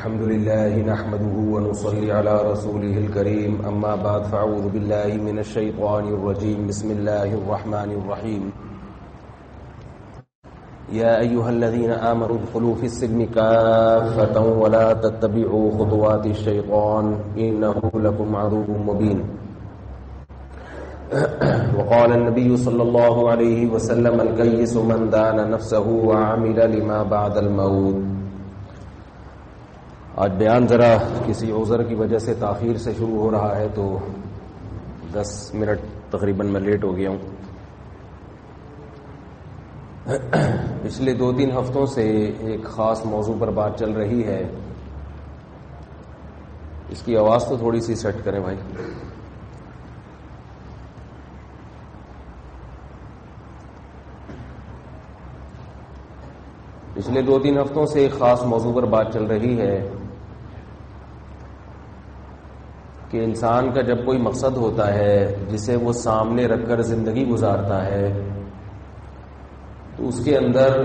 الحمد لله نحمده ونصلي على رسوله الكريم أما بعد فأعوذ بالله من الشيطان الرجيم بسم الله الرحمن الرحيم يا أيها الذين آمنوا ادخلوا في السلم كافة ولا تتبعوا خطوات الشيطان إنه لكم عدو مبين وقال النبي صلى الله عليه وسلم الكيس من دان نفسه وعمل لما بعد الموت. آج بیان ذرا کسی عذر کی وجہ سے تاخیر سے شروع ہو رہا ہے تو 10 منٹ تقریباً میں لیٹ ہو گیا ہوں. پچھلے 2-3 ہفتوں سے ایک خاص موضوع پر بات چل رہی ہے. اس کی آواز تو تھوڑی سی سیٹ کریں بھائی. پچھلے 2-3 ہفتوں سے ایک خاص موضوع پر بات چل رہی ہے کہ انسان کا جب کوئی مقصد ہوتا ہے جسے وہ سامنے رکھ کر زندگی گزارتا ہے تو اس کے اندر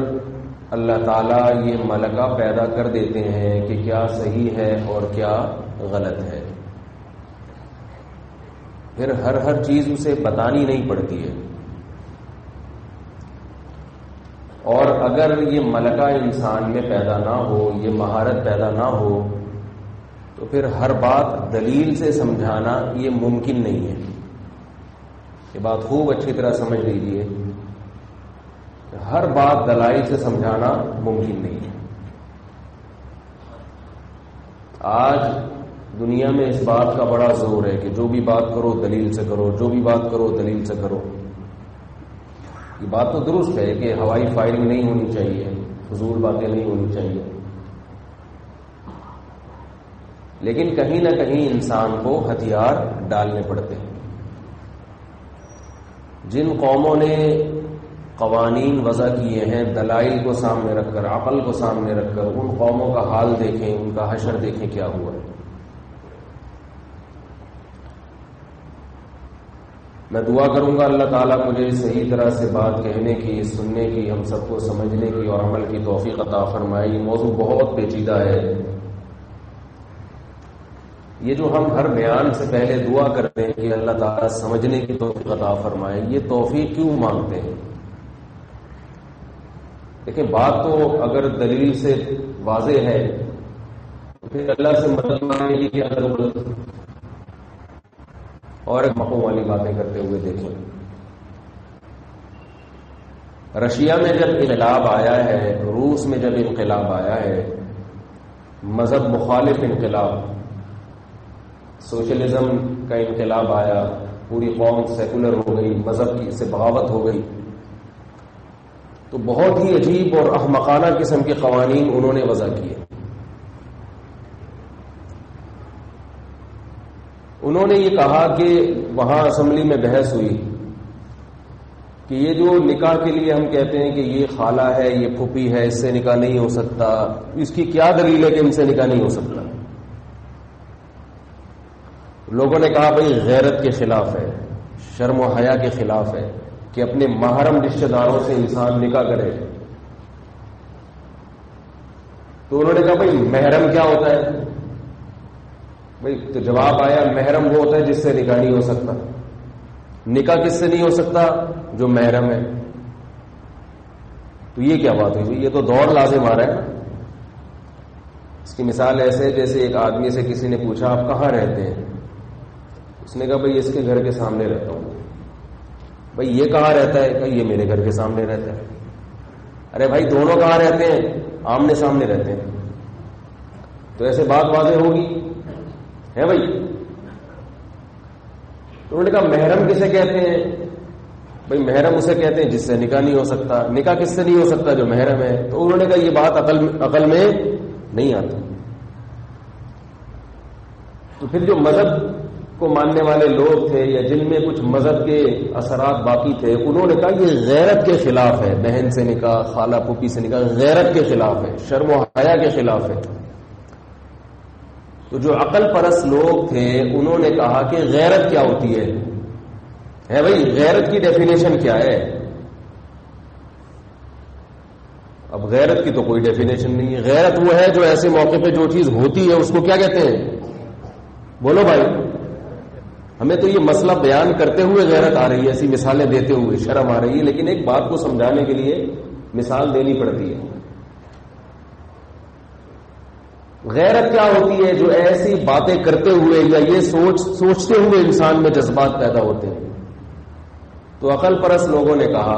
اللہ تعالیٰ یہ ملکہ پیدا کر دیتے ہیں کہ کیا صحیح ہے اور کیا غلط ہے. پھر ہر چیز اسے بتانی نہیں پڑتی ہے. اور اگر یہ ملکہ انسان میں پیدا نہ ہو, یہ مہارت پیدا نہ ہو, تو پھر ہر بات دلیل سے سمجھانا یہ ممکن نہیں ہے. یہ بات خوب اچھی طرح سمجھ لیجیے کہ ہر بات دلائل سے سمجھانا ممکن نہیں ہے. آج دنیا میں اس بات کا بڑا زور ہے کہ جو بھی بات کرو دلیل سے کرو, جو بھی بات کرو دلیل سے کرو. یہ بات تو درست ہے کہ ہوائی فائرنگ نہیں ہونی چاہیے, فضول باتیں نہیں ہونی چاہیے, لیکن کہیں نہ کہیں انسان کو ہتھیار ڈالنے پڑتے ہیں. جن قوموں نے قوانین وضع کیے ہیں دلائل کو سامنے رکھ کر, عقل کو سامنے رکھ کر, ان قوموں کا حال دیکھیں, ان کا حشر دیکھیں کیا ہوا. میں دعا کروں گا اللہ تعالیٰ مجھے صحیح طرح سے بات کہنے کی, سننے کی, ہم سب کو سمجھنے کی اور عمل کی توفیق عطا فرمائے. یہ موضوع بہت پیچیدہ ہے. یہ جو ہم ہر بیان سے پہلے دعا کرتے ہیں کہ اللہ تعالیٰ سمجھنے کی توفیق عطا فرمائے, یہ توفیق کیوں مانگتے ہیں؟ دیکھیں, بات تو اگر دلیل سے واضح ہے تو پھر اللہ سے مدد مانگنے کی کیا ضرورت. اور ایک مقوں والی باتیں کرتے ہوئے دیکھیں, رشیا میں جب انقلاب آیا ہے, روس میں جب انقلاب آیا ہے, مذہب مخالف انقلاب, سوشلزم کا انقلاب آیا, پوری قوم سیکولر ہو گئی, مذہب کی سے بغاوت ہو گئی, تو بہت ہی عجیب اور احمقانہ قسم کے قوانین انہوں نے وضع کیے. انہوں نے یہ کہا کہ وہاں اسمبلی میں بحث ہوئی کہ یہ جو نکاح کے لیے ہم کہتے ہیں کہ یہ خالہ ہے, یہ پھوپھی ہے, اس سے نکاح نہیں ہو سکتا, اس کی کیا دلیل ہے کہ ان سے نکاح نہیں ہو سکتا. لوگوں نے کہا بھئی غیرت کے خلاف ہے, شرم و حیا کے خلاف ہے کہ اپنے محرم رشتہ داروں سے انسان نکاح کرے. تو انہوں نے کہا بھئی محرم کیا ہوتا ہے؟ بھئی تو جواب آیا محرم وہ ہوتا ہے جس سے نکاح نہیں ہو سکتا. نکاح کس سے نہیں ہو سکتا؟ جو محرم ہے. تو یہ کیا بات ہوئی؟ یہ تو دوڑ لازم آ رہا ہے. اس کی مثال ایسے جیسے ایک آدمی سے کسی نے پوچھا آپ کہاں رہتے ہیں؟ اس نے کہا بھئی اس کے گھر کے سامنے رہتا ہوں. بھئی یہ کہاں رہتا ہے؟ کہ یہ میرے گھر کے سامنے رہتا ہے. ارے بھائی دونوں کہاں رہتے ہیں؟ آمنے سامنے رہتے ہیں. تو ایسے بات واضح ہوگی ہے بھائی. تو انہوں نے کہا محرم کسے کہتے ہیں؟ بھئی محرم اسے کہتے ہیں جس سے نکاح نہیں ہو سکتا. نکاح کس سے نہیں ہو سکتا؟ جو محرم ہے. تو انہوں نے کہا یہ بات عقل میں نہیں آتی. تو پھر جو مذہب کو ماننے والے لوگ تھے یا جن میں کچھ مذہب کے اثرات باقی تھے, انہوں نے کہا یہ غیرت کے خلاف ہے, بہن سے نکاح, خالہ پھوپھی سے نکاح غیرت کے خلاف ہے, شرم و حیا کے خلاف ہے. تو جو عقل پرست لوگ تھے انہوں نے کہا کہ غیرت کیا ہوتی ہے بھائی, غیرت کی ڈیفینیشن کیا ہے؟ اب غیرت کی تو کوئی ڈیفینیشن نہیں ہے. غیرت وہ ہے جو ایسے موقع پہ جو چیز ہوتی ہے اس کو کیا کہتے ہیں؟ بولو بھائی. ہمیں تو یہ مسئلہ بیان کرتے ہوئے غیرت آ رہی ہے, ایسی مثالیں دیتے ہوئے شرم آ رہی ہے, لیکن ایک بات کو سمجھانے کے لیے مثال دینی پڑتی ہے. غیرت کیا ہوتی ہے؟ جو ایسی باتیں کرتے ہوئے یا یہ سوچتے ہوئے انسان میں جذبات پیدا ہوتے ہیں. تو عقل پرست لوگوں نے کہا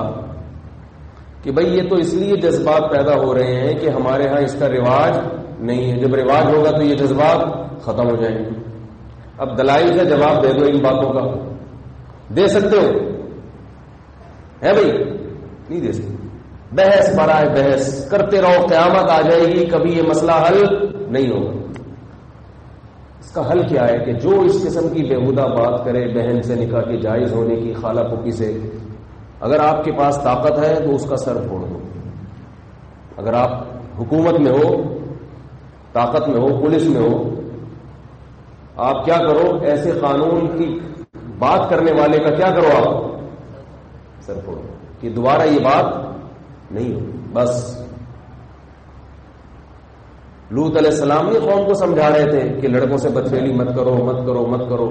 کہ بھئی یہ تو اس لیے جذبات پیدا ہو رہے ہیں کہ ہمارے ہاں اس کا رواج نہیں ہے. جب رواج ہوگا تو یہ جذبات ختم ہو جائیں گے. اب دلائل سے جواب دے دو ان باتوں کا. دے سکتے ہو؟ ہے بھئی؟ نہیں دے سکتے. بحث برائے بحث کرتے رہو, قیامت آ جائے گی, کبھی یہ مسئلہ حل نہیں ہوگا. اس کا حل کیا ہے کہ جو اس قسم کی بےہودہ بات کرے بہن سے نکاح کے جائز ہونے کی, خالہ پھوپھی سے, اگر آپ کے پاس طاقت ہے تو اس کا سر پھوڑ دو. اگر آپ حکومت میں ہو, طاقت میں ہو, پولیس میں ہو, آپ کیا کرو, ایسے قانون کی بات کرنے والے کا کیا کرو, آپ سر پھوڑو کہ دوبارہ یہ بات نہیں ہو. بس لوط علیہ السلام یہ قوم کو سمجھا رہے تھے کہ لڑکوں سے بدفعلی مت کرو مت کرو مت کرو.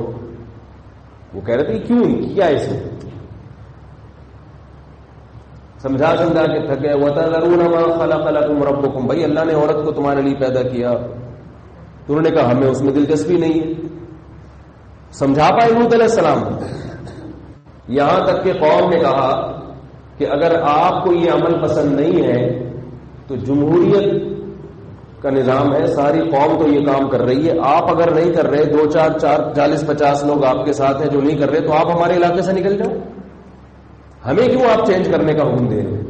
وہ کہہ رہے تھے کیوں, کیا اس میں سمجھا کے تھکے. وَتَذَرُونَ مَا خَلَقَ لَكُمْ رَبُّكُمْ, بھائی اللہ نے عورت کو تمہارے لیے پیدا کیا. تو انہوں نے کہا ہمیں اس میں دلچسپی نہیں ہے. سمجھا پائے لوط علیہ السلام؟ یہاں تک کہ قوم نے کہا کہ اگر آپ کو یہ عمل پسند نہیں ہے تو جمہوریت کا نظام ہے, ساری قوم تو یہ کام کر رہی ہے, آپ اگر نہیں کر رہے, 2 4 40-50 لوگ آپ کے ساتھ ہیں جو نہیں کر رہے, تو آپ ہمارے علاقے سے نکل جاؤ. ہمیں کیوں آپ چینج کرنے کا حکم دے رہے ہیں؟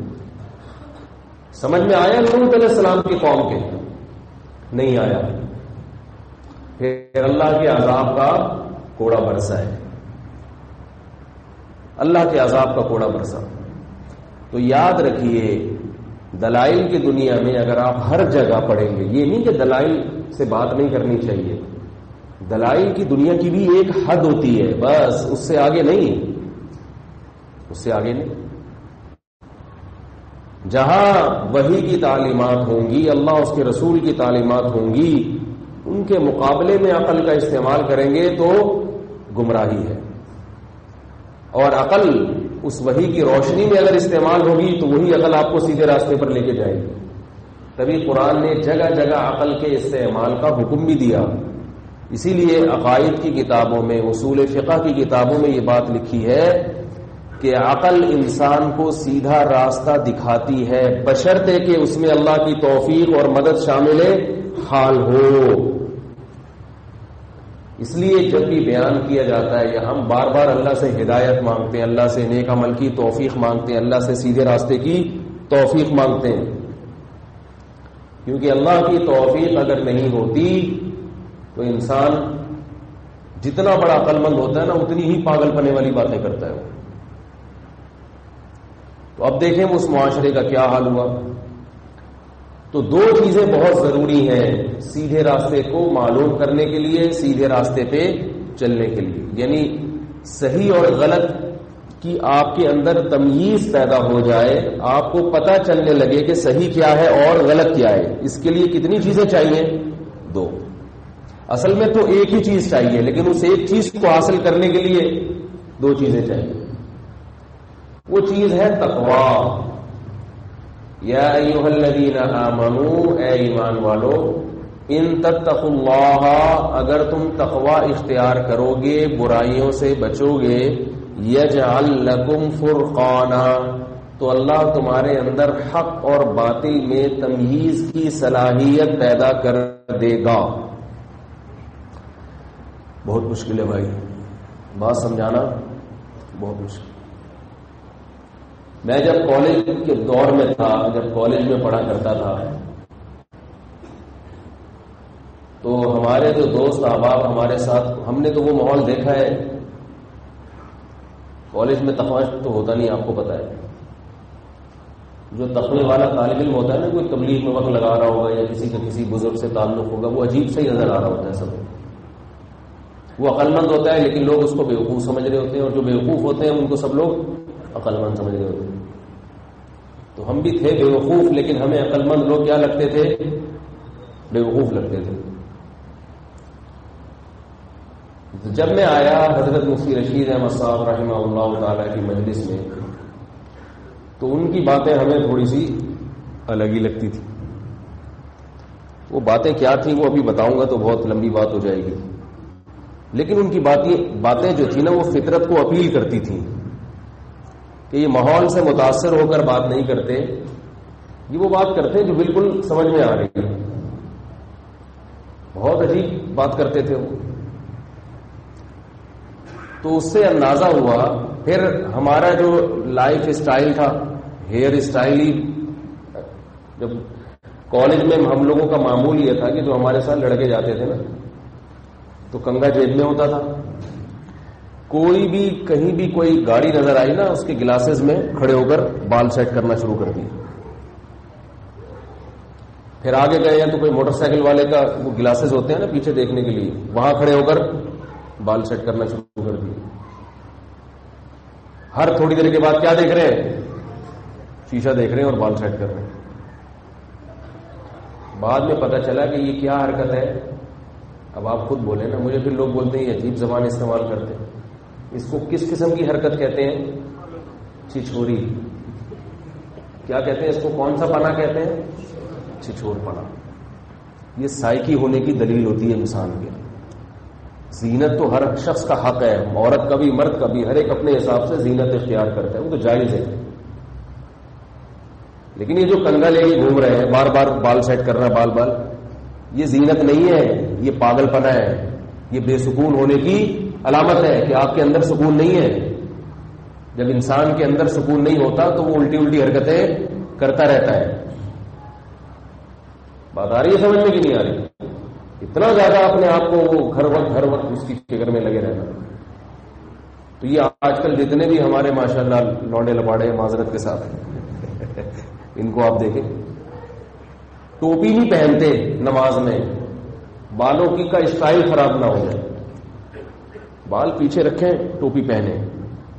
سمجھ میں آیا لوط علیہ السلام کی قوم کے؟ نہیں آیا. پھر اللہ کے عذاب کا کوڑا برسا ہے. اللہ کے عذاب کا کوڑا برسا. تو یاد رکھیے, دلائل کی دنیا میں اگر آپ ہر جگہ پڑھیں گے, یہ نہیں کہ دلائل سے بات نہیں کرنی چاہیے, دلائل کی دنیا کی بھی ایک حد ہوتی ہے, بس اس سے آگے نہیں, اس سے آگے نہیں. جہاں وحی کی تعلیمات ہوں گی, اللہ اس کے رسول کی تعلیمات ہوں گی, ان کے مقابلے میں عقل کا استعمال کریں گے تو گمراہی ہے. اور عقل اس وحی کی روشنی میں اگر استعمال ہوگی تو وہی عقل آپ کو سیدھے راستے پر لے کے جائے گی. تبھی قرآن نے جگہ جگہ عقل کے استعمال کا حکم بھی دیا. اسی لیے عقائد کی کتابوں میں, اصول فقہ کی کتابوں میں یہ بات لکھی ہے کہ عقل انسان کو سیدھا راستہ دکھاتی ہے, بشرطے کہ اس میں اللہ کی توفیق اور مدد شامل حال ہو. اس لیے جب بھی بیان کیا جاتا ہے یا ہم بار بار اللہ سے ہدایت مانگتے ہیں, اللہ سے نیک عمل کی توفیق مانگتے ہیں, اللہ سے سیدھے راستے کی توفیق مانگتے ہیں, کیونکہ اللہ کی توفیق اگر نہیں ہوتی تو انسان جتنا بڑا عقل مند ہوتا ہے نا, اتنی ہی پاگل پنے والی باتیں کرتا ہے. تو اب دیکھیں اس معاشرے کا کیا حال ہوا. تو 2 چیزیں بہت ضروری ہیں سیدھے راستے کو معلوم کرنے کے لیے, سیدھے راستے پہ چلنے کے لیے. یعنی صحیح اور غلط کی آپ کے اندر تمیز پیدا ہو جائے, آپ کو پتہ چلنے لگے کہ صحیح کیا ہے اور غلط کیا ہے. اس کے لیے کتنی چیزیں چاہیے؟ 2. اصل میں تو ایک ہی چیز چاہیے, لیکن اس ایک چیز کو حاصل کرنے کے لیے 2 چیزیں چاہیے. وہ چیز ہے تقویٰ. یا ایھا الذین آمنوا, اے ایمان والو, ان تتقوا اللہ, اگر تم تقوی اختیار کرو گے, برائیوں سے بچو گے, یجعل لکم فرقانا, تو اللہ تمہارے اندر حق اور باطل میں تمییز کی صلاحیت پیدا کر دے گا. بہت مشکل ہے بھائی, بات سمجھانا بہت مشکل. میں جب کالج کے دور میں تھا, جب کالج میں پڑھا کرتا تھا, تو ہمارے جو دوست احباب ہمارے ساتھ, ہم نے تو وہ ماحول دیکھا ہے. کالج میں تقویٰ تو ہوتا نہیں, آپ کو پتا ہے. جو تقوی والا طالب علم ہوتا ہے نا, کوئی تبلیغ میں وقت لگا رہا ہوگا یا کسی کا کسی بزرگ سے تعلق ہوگا, وہ عجیب سے ہی نظر آ رہا ہوتا ہے سب. وہ عقل مند ہوتا ہے لیکن لوگ اس کو بیوقوف سمجھ رہے ہوتے ہیں, اور جو بیوقوف ہوتے ہیں ان کو سب لوگ عقل مند سمجھ رہے ہوتے ہیں. تو ہم بھی تھے بیوقوف، لیکن ہمیں عقل مند لوگ کیا لگتے تھے؟ بیوقوف لگتے تھے. جب میں آیا حضرت مفتی رشید احمد صاحب رحمہ اللہ تعالی کی مجلس میں، تو ان کی باتیں ہمیں تھوڑی سی الگ ہی لگتی تھی. وہ باتیں کیا تھیں وہ ابھی بتاؤں گا تو بہت لمبی بات ہو جائے گی، لیکن ان کی باتیں جو تھی نا وہ فطرت کو اپیل کرتی تھیں کہ یہ ماحول سے متاثر ہو کر بات نہیں کرتے، یہ وہ بات کرتے جو بالکل سمجھ میں آ رہی ہے. بہت عجیب بات کرتے تھے وہ. تو اس سے اندازہ ہوا. پھر ہمارا جو لائف اسٹائل تھا، ہیئر اسٹائل ہی، جب کالج میں ہم لوگوں کا معمول یہ تھا کہ جو ہمارے ساتھ لڑکے جاتے تھے نا تو کنگا جیب میں ہوتا تھا. کوئی بھی کہیں بھی کوئی گاڑی نظر آئی نا اس کے گلاسز میں کھڑے ہو کر بال سیٹ کرنا شروع کر دیے. پھر آگے گئے ہیں تو کوئی موٹر سائیکل والے کا وہ گلاسز ہوتے ہیں نا پیچھے دیکھنے کے لیے، وہاں کھڑے ہو کر بال سیٹ کرنا شروع کر دیے. ہر تھوڑی دیر کے بعد کیا دیکھ رہے ہیں؟ شیشہ دیکھ رہے ہیں اور بال سیٹ کر رہے ہیں. بعد میں پتا چلا کہ یہ کیا حرکت ہے. اب آپ خود بولیں نا، مجھے پھر لوگ بولتے ہیں یہ عجیب زبان استعمال کرتے ہیں. اس کو کس قسم کی حرکت کہتے ہیں؟ چھچھوری. کیا کہتے ہیں اس کو؟ کون سا پنا کہتے ہیں؟ چھچھور پنا. یہ سائیکی ہونے کی دلیل ہوتی ہے انسان کے. زینت تو ہر شخص کا حق ہے، عورت کا بھی مرد کا بھی، ہر ایک اپنے حساب سے زینت اختیار کرتا ہے، وہ تو جائز ہے. لیکن یہ جو کنگا لے کے گھوم رہے ہیں بار بار بال سیٹ کر رہا ہے، بال یہ زینت نہیں ہے، یہ پاگل پنا ہے. یہ بے سکون ہونے کی علامت ہے کہ آپ کے اندر سکون نہیں ہے. جب انسان کے اندر سکون نہیں ہوتا تو وہ الٹی الٹی حرکتیں کرتا رہتا ہے. بات آ رہی ہے سمجھ میں کہ نہیں آ رہی؟ اتنا زیادہ اپنے آپ کو وہ ہر وقت اس کی فکر میں لگے رہنا. تو یہ آج کل جتنے بھی ہمارے ماشاءاللہ لونڈے لپاڑے معذرت کے ساتھ ان کو آپ دیکھیں، ٹوپی نہیں پہنتے نماز میں، بالوں کی کا اسٹائل خراب نہ ہو جائے. بال پیچھے رکھیں، ٹوپی پہنے،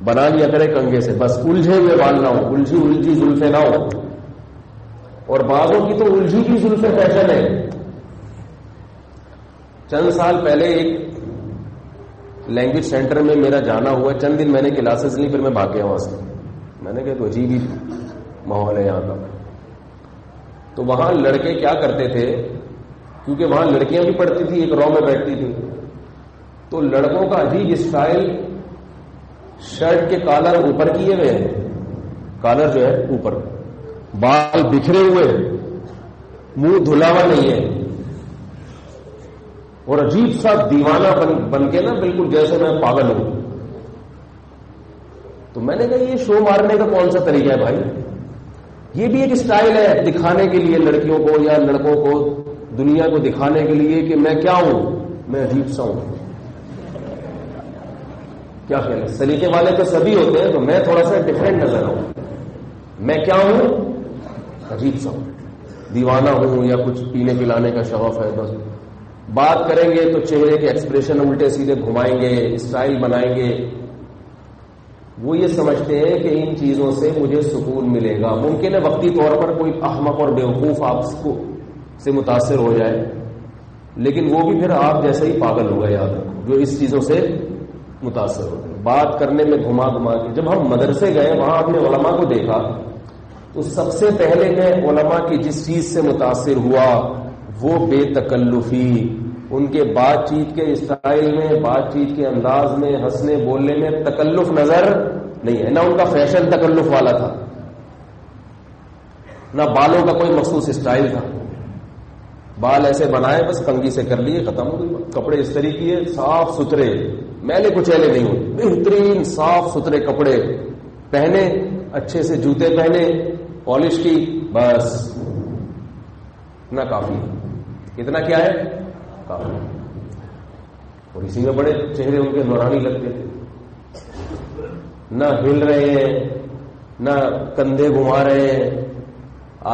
بنا لیا کرے کنگے سے، بس الجھے ہوئے بال نہ ہو، الجھی زلفیں نہ ہو. اور بعضوں کی تو الجھی کی زلفیں فیشن ہے. چند سال پہلے ایک لینگویج سینٹر میں میرا جانا ہوا، چند دن میں نے کلاسز لی، پھر میں بھاگ گیا وہاں سے. میں نے کہا تو عجیب ہی ماحول ہے یہاں کا. تو وہاں لڑکے کیا کرتے تھے، کیونکہ وہاں لڑکیاں بھی پڑھتی تھی، ایک رو میں بیٹھتی تھی، تو لڑکوں کا عجیب اسٹائل، شرٹ کے کالر اوپر کیے ہوئے ہیں، کالر جو ہے اوپر، بال بکھرے ہوئے، منہ دھلا ہوا نہیں ہے، اور عجیب سا دیوانہ بن کے نا بالکل جیسے میں پاگل ہوں. تو میں نے کہا یہ شو مارنے کا کون سا طریقہ ہے بھائی؟ یہ بھی ایک اسٹائل ہے دکھانے کے لیے لڑکیوں کو یا لڑکوں کو، دنیا کو دکھانے کے لیے کہ میں کیا ہوں، میں عجیب سا ہوں. کیا خیال ہے؟ سلیقے والے تو سبھی ہوتے ہیں، تو میں تھوڑا سا ڈفرینٹ نظر آؤں. میں کیا ہوں؟ عجیب سا ہوں، دیوانہ ہوں، یا کچھ پینے پلانے کا شوق ہے. بس بات کریں گے تو چہرے کے ایکسپریشن الٹے سیدھے گھمائیں گے، اسٹائل بنائیں گے. وہ یہ سمجھتے ہیں کہ ان چیزوں سے مجھے سکون ملے گا. ممکن ہے وقتی طور پر کوئی احمق اور بیوقوف آپ کو سے متاثر ہو جائے، لیکن وہ بھی پھر آپ جیسا ہی پاگل ہوگا، یاد رکھو، جو اس چیزوں سے متاثر ہوتے ہیں. بات کرنے میں گھما کے. جب ہم مدرسے گئے وہاں اپنے علماء کو دیکھا تو سب سے پہلے میں علماء کی جس چیز سے متاثر ہوا وہ بے تکلفی. ان کے بات چیت کے اسٹائل میں، بات چیت کے انداز میں، ہنسنے بولنے میں تکلف نظر نہیں ہے. نہ ان کا فیشن تکلف والا تھا، نہ بالوں کا کوئی مخصوص اسٹائل تھا. بال ایسے بنائے، بس کنگھی سے کر لیے، ختم ہو گئی. کپڑے اس طریقے کے صاف ستھرے، میلے کچیلے نہیں ہوئے، بہترین صاف ستھرے کپڑے پہنے، اچھے سے جوتے پہنے، پالش کی، بس نہ کافی. اتنا کیا ہے؟ کافی. اور اسی میں بڑے چہرے ان کے نورانی لگتے تھے. نہ ہل رہے ہیں، نہ کندھے گھما رہے ہیں.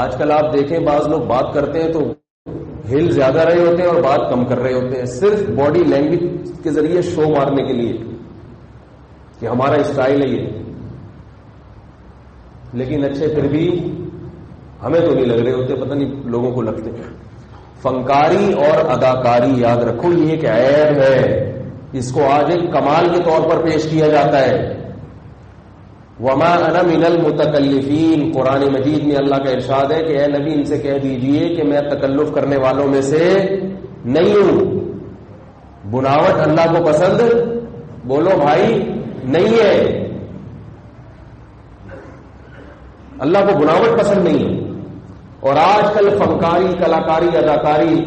آج کل آپ دیکھیں بعض لوگ بات کرتے ہیں تو ہل زیادہ رہے ہوتے ہیں اور بات کم کر رہے ہوتے ہیں، صرف باڈی لینگویج کے ذریعے شو مارنے کے لیے کہ ہمارا اسٹائل ہے یہ. لیکن اچھے پھر بھی ہمیں تو نہیں لگ رہے ہوتے، پتہ نہیں لوگوں کو لگتے. فنکاری اور اداکاری یاد رکھو یہ ایک عیب ہے، اس کو آج ایک کمال کے طور پر پیش کیا جاتا ہے. وما انا من المتکلفین، قرآن مجید میں اللہ کا ارشاد ہے کہ اے نبی ان سے کہہ دیجئے کہ میں تکلف کرنے والوں میں سے نہیں ہوں. بناوٹ اللہ کو پسند بولو بھائی نہیں ہے، اللہ کو بناوٹ پسند نہیں ہے. اور آج کل فنکاری، کلاکاری، اداکاری،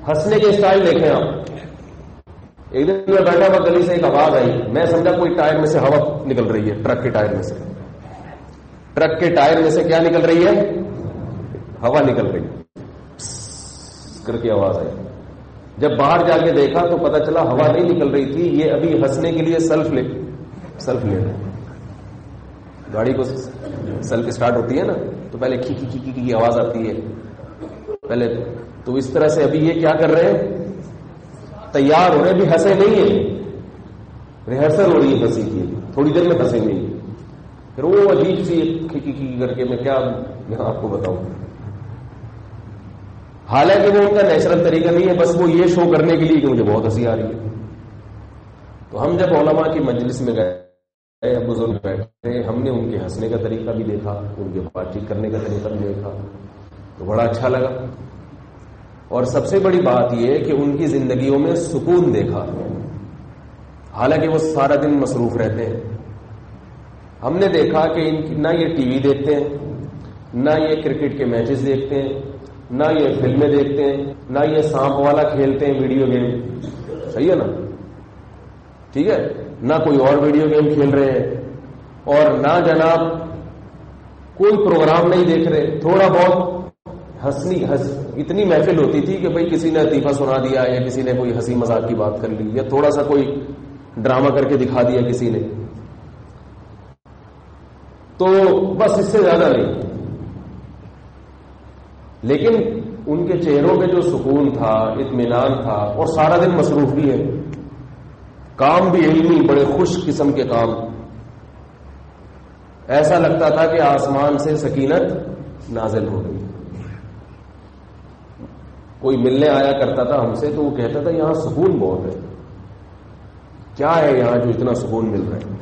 ہنسنے کے اسٹائل دیکھیں آپ. ایک دن میں بیٹھا ہوا گلی سے ایک آواز آئی، میں سمجھا کوئی ٹائر میں سے ہوا نکل رہی ہے، ٹرک کے ٹائر میں سے. ٹرک کے ٹائر میں سے کیا نکل رہی ہے؟ ہوا نکل رہی ہے کر کے آواز آئی. جب باہر جا کے دیکھا تو پتا چلا ہوا نہیں نکل رہی تھی، یہ ابھی ہنسنے کے لیے سیلف لے رہے. گاڑی کو سیلف اسٹارٹ ہوتی ہے نا تو پہلے کھی کھی کھی کی آواز آتی ہے پہلے، تو اس طرح سے ابھی یہ کیا کر رہے ہیں؟ تیار ہو رہے، بھی ہنسے نہیں ہیں، ریہرسل ہو رہی ہے ہنسی کی، تھوڑی دیر میں ہنسیں گے. پھر وہ عجیب سی کھی کر کے میں کیا یہاں آپ کو بتاؤں. حالانکہ وہ ان کا نیچرل طریقہ نہیں ہے، بس وہ یہ شو کرنے کے لیے کہ مجھے بہت ہنسی آ رہی ہے. تو ہم جب علماء کی مجلس میں گئے، بزرگ بیٹھے، ہم نے ان کے ہنسنے کا طریقہ بھی دیکھا، ان کے بات چیت کرنے کا طریقہ بھی دیکھا، تو بڑا اچھا لگا. اور سب سے بڑی بات یہ کہ ان کی زندگیوں میں سکون دیکھا، حالانکہ وہ سارا دن مصروف رہتے ہیں. ہم نے دیکھا کہ نہ یہ ٹی وی دیکھتے ہیں، نہ یہ کرکٹ کے میچز دیکھتے ہیں، نہ یہ فلمیں دیکھتے ہیں، نہ یہ سانپ والا کھیلتے ہیں ویڈیو گیم. صحیح ہے نا؟ ٹھیک ہے، نہ کوئی اور ویڈیو گیم کھیل رہے ہیں، اور نہ جناب کوئی پروگرام نہیں دیکھ رہے. تھوڑا بہت اتنی محفل ہوتی تھی کہ بھئی کسی نے لطیفہ سنا دیا، یا کسی نے کوئی ہنسی مذاق کی بات کر لی، یا تھوڑا سا کوئی ڈرامہ کر کے دکھا دیا کسی نے، تو بس اس سے زیادہ نہیں. لیکن ان کے چہروں پہ جو سکون تھا، اطمینان تھا، اور سارا دن مصروف بھی ہے، کام بھی علمی، بڑے خوش قسم کے کام. ایسا لگتا تھا کہ آسمان سے سکینت نازل ہو گئی. کوئی ملنے آیا کرتا تھا ہم سے تو وہ کہتا تھا یہاں سکون بہت ہے. کیا ہے یہاں جو اتنا سکون مل رہا ہے؟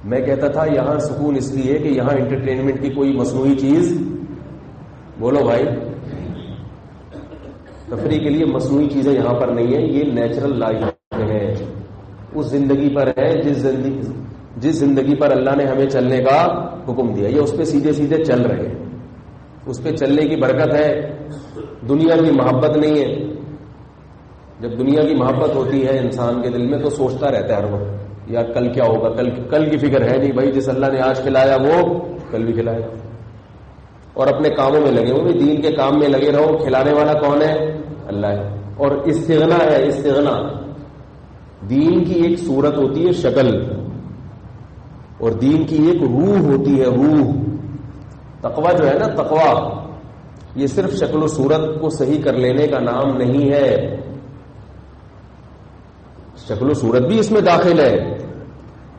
میں کہتا تھا یہاں سکون اس لیے کہ یہاں انٹرٹینمنٹ کی کوئی مصنوعی چیز، بولو بھائی، تفریح کے لیے مصنوعی چیزیں یہاں پر نہیں ہیں. یہ نیچرل لائف ہے، اس زندگی پر ہے جس زندگی پر اللہ نے ہمیں چلنے کا حکم دیا. یہ اس پہ سیدھے سیدھے چل رہے ہیں، اس پہ چلنے کی برکت ہے. دنیا کی محبت نہیں ہے. جب دنیا کی محبت ہوتی ہے انسان کے دل میں تو سوچتا رہتا ہے ہر وقت یا کل کیا ہوگا، کل کی فکر ہے نہیں. بھائی جس اللہ نے آج کھلایا وہ کل بھی کھلائے گا. اور اپنے کاموں میں لگے ہوئے، دین کے کام میں لگے رہو. کھلانے والا کون ہے؟ اللہ ہے. اور استغنا ہے، استغنا دین کی ایک صورت ہوتی ہے، شکل، اور دین کی ایک روح ہوتی ہے، روح. تقویٰ جو ہے نا، تقویٰ یہ صرف شکل و صورت کو صحیح کر لینے کا نام نہیں ہے. شکل و صورت بھی اس میں داخل ہے،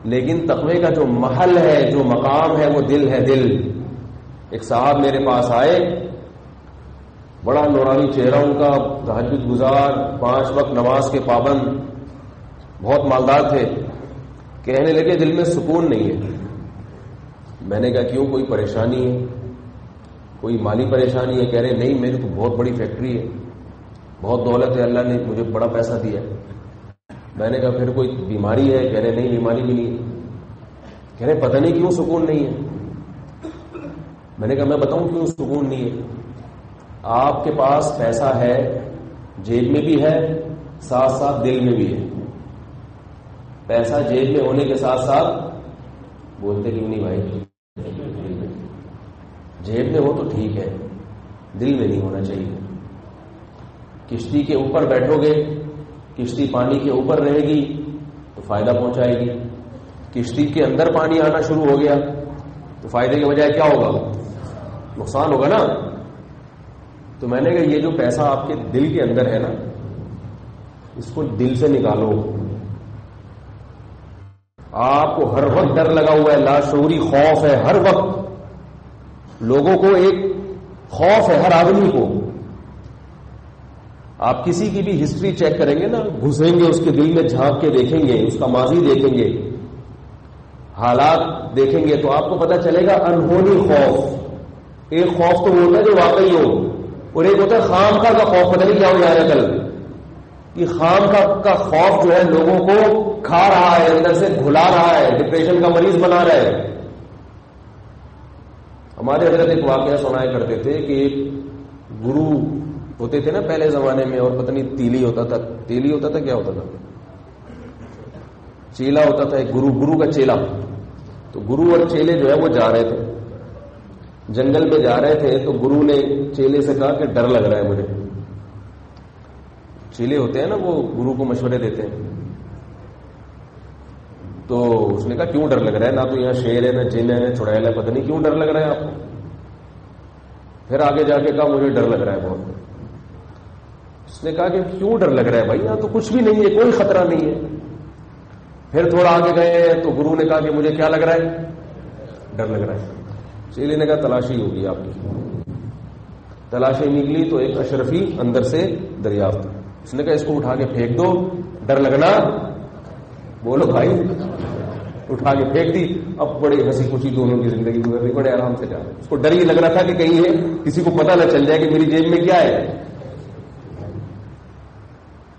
لیکن تقوی کا جو محل ہے، جو مقام ہے، وہ دل ہے، دل. ایک صاحب میرے پاس آئے، بڑا نورانی چہرہ ان کا، تہجد گزار، 5 وقت نماز کے پابند، بہت مالدار تھے. کہنے لگے دل میں سکون نہیں ہے. میں نے کہا کیوں، کوئی پریشانی ہے، کوئی مالی پریشانی ہے؟ کہہ رہے نہیں، میری تو بہت بڑی فیکٹری ہے، بہت دولت ہے، اللہ نے مجھے بڑا پیسہ دیا ہے. میں نے کہا پھر کوئی بیماری ہے؟ کہہ رہے نہیں، بیماری بھی نہیں. کہہ رہے پتہ نہیں کیوں سکون نہیں ہے. میں نے کہا میں بتاؤں کیوں سکون نہیں ہے. آپ کے پاس پیسہ ہے، جیب میں بھی ہے، ساتھ ساتھ دل میں بھی ہے. پیسہ جیب میں ہونے کے ساتھ ساتھ، بولتے کیوں نہیں بھائی؟ جیب میں ہو تو ٹھیک ہے، دل میں نہیں ہونا چاہیے. کشتی کے اوپر بیٹھو گے، کشتی پانی کے اوپر رہے گی تو فائدہ پہنچائے گی. کشتی کے اندر پانی آنا شروع ہو گیا تو فائدے کے بجائے کیا ہوگا؟ نقصان ہوگا نا. تو میں نے کہا یہ جو پیسہ آپ کے دل کے اندر ہے نا، اس کو دل سے نکالو. آپ کو ہر وقت ڈر لگا ہوا ہے، لاشعوری خوف ہے ہر وقت. لوگوں کو ایک خوف ہے ہر آدمی کو. آپ کسی کی بھی ہسٹری چیک کریں گے نا, گھسیں گے اس کے دل میں, جھانک کے دیکھیں گے, اس کا ماضی دیکھیں گے, حالات دیکھیں گے, تو آپ کو پتا چلے گا انہونی خوف. ایک خوف تو وہ ہوتا ہے جو واقعی ہو, اور ایک ہوتا ہے خام کا خوف. پتہ نہیں کیا ہو جا رہا ہے کل. یہ خام کا خوف جو ہے لوگوں کو کھا رہا ہے, اندر سے بھلا رہا ہے, ڈپریشن کا مریض بنا رہا ہے. ہمارے حضرت ایک واقعہ سنایا کرتے تھے کہ ایک گرو ہوتے تھے نا پہلے زمانے میں, اور پتہ نہیں تیلی ہوتا تھا کیا ہوتا تھا, چیلا ہوتا تھا, ایک گرو کا چیلا. تو گرو اور چیلے جو ہے وہ جا رہے تھے, جنگل میں جا رہے تھے. تو گرو نے چیلے سے کہا کہ ڈر لگ رہا ہے مجھے. چیلے ہوتے ہیں نا وہ گرو کو مشورے دیتے ہیں. تو اس نے کہا کیوں ڈر لگ رہا ہے, نہ تو یہاں شیر ہے, نہ جن ہے, چڑیل ہے, پتہ نہیں کیوں ڈر لگ رہا ہے آپ کو. پھر آگے جا کے کہا مجھے ڈر لگ رہا ہے بہت. اس نے کہا کہ کیوں ڈر لگ رہا ہے بھائی, یہاں تو کچھ بھی نہیں ہے, کوئی خطرہ نہیں ہے. پھر تھوڑا آگے گئے تو گرو نے کہا کہ مجھے کیا لگ رہا ہے, ڈر لگ رہا ہے. چیلے نے کہا تلاشی ہوگی آپ کی. تلاشی نکلی تو ایک اشرفی اندر سے دریافت. اس نے کہا اس کو اٹھا کے پھینک دو, ڈر لگنا. بولو بھائی, اٹھا کے پھینک دی. اب بڑے ہنسی خوشی دونوں کی زندگی گزر رہی, بڑے آرام سے جا رہے. اس کو ڈر یہ لگ رہا تھا کہ کہیں ہے کسی کو پتہ نہ چل جائے کہ میری جیب میں کیا ہے.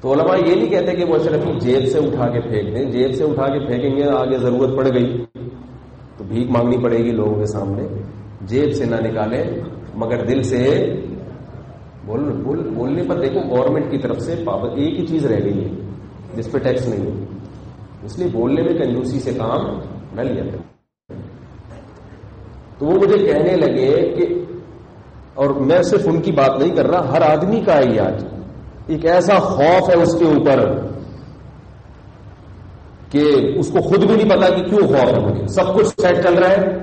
تو علماء یہ نہیں کہتے کہ وہ اشرفی جیب سے اٹھا کے پھینک دیں. جیب سے اٹھا کے پھینکیں گے, آگے ضرورت پڑ گئی تو بھیک مانگنی پڑے گی لوگوں کے سامنے. جیب سے نہ نکالیں, مگر دل سے بولنے پر دیکھو گورنمنٹ کی طرف سے ایک ہی چیز رہ گئی ہے جس پہ ٹیکس نہیں ہے, اس لیے بولنے میں کنجوسی سے کام نہ لیا جائے. تو وہ مجھے کہنے لگے کہ, اور میں صرف ان کی بات نہیں کر رہا, ہر آدمی کا ہے یہ آج ایک ایسا خوف ہے اس کے اوپر کہ اس کو خود بھی نہیں پتا کہ کیوں خوف ہے مجھے. سب کچھ سیٹ چل رہا ہے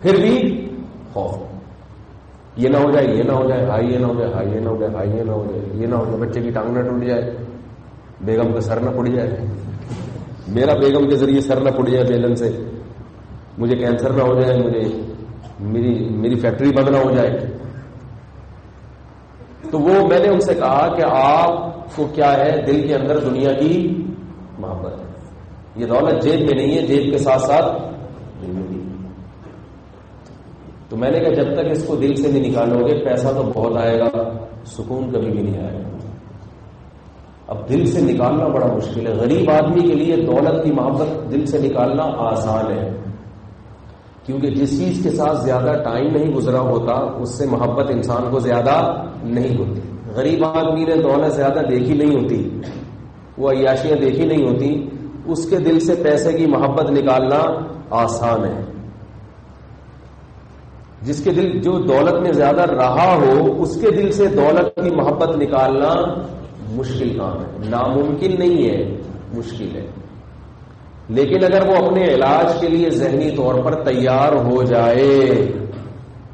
پھر بھی خوف. یہ نہ ہو جائے, یہ نہ ہو جائے, ہائی یہ نہ ہو جائے, ہائی یہ نہ ہو جائے, ہائی یہ نہ ہو جائے, یہ نہ ہو جائے, بچے کی ٹانگ نہ ٹوٹ جائے, بیگم کا سر نہ پڑ جائے, میرا بیگم کے ذریعے سر نہ پڑ جائے بیلن سے, مجھے کینسر نہ ہو جائے, مجھے میری فیکٹری بند نہ ہو جائے. تو وہ میں نے ان سے کہا کہ آپ کو کیا ہے, دل کے اندر دنیا کی محبت ہے. یہ دولت جیب میں نہیں ہے, جیب کے ساتھ ساتھ دل میں بھی. تو میں نے کہا جب تک اس کو دل سے نہیں نکالو گے, پیسہ تو بہت آئے گا, سکون کبھی بھی نہیں آئے گا. اب دل سے نکالنا بڑا مشکل ہے. غریب آدمی کے لیے دولت کی محبت دل سے نکالنا آسان ہے, کیونکہ جس چیز کے ساتھ زیادہ ٹائم نہیں گزرا ہوتا اس سے محبت انسان کو زیادہ نہیں ہوتی. غریب آدمی نے دولت زیادہ دیکھی نہیں ہوتی, وہ عیاشیاں دیکھی نہیں ہوتی, اس کے دل سے پیسے کی محبت نکالنا آسان ہے. جس کے دل جو دولت میں زیادہ رہا ہو اس کے دل سے دولت کی محبت نکالنا مشکل کام ہے. ناممکن نہیں ہے, مشکل ہے. لیکن اگر وہ اپنے علاج کے لیے ذہنی طور پر تیار ہو جائے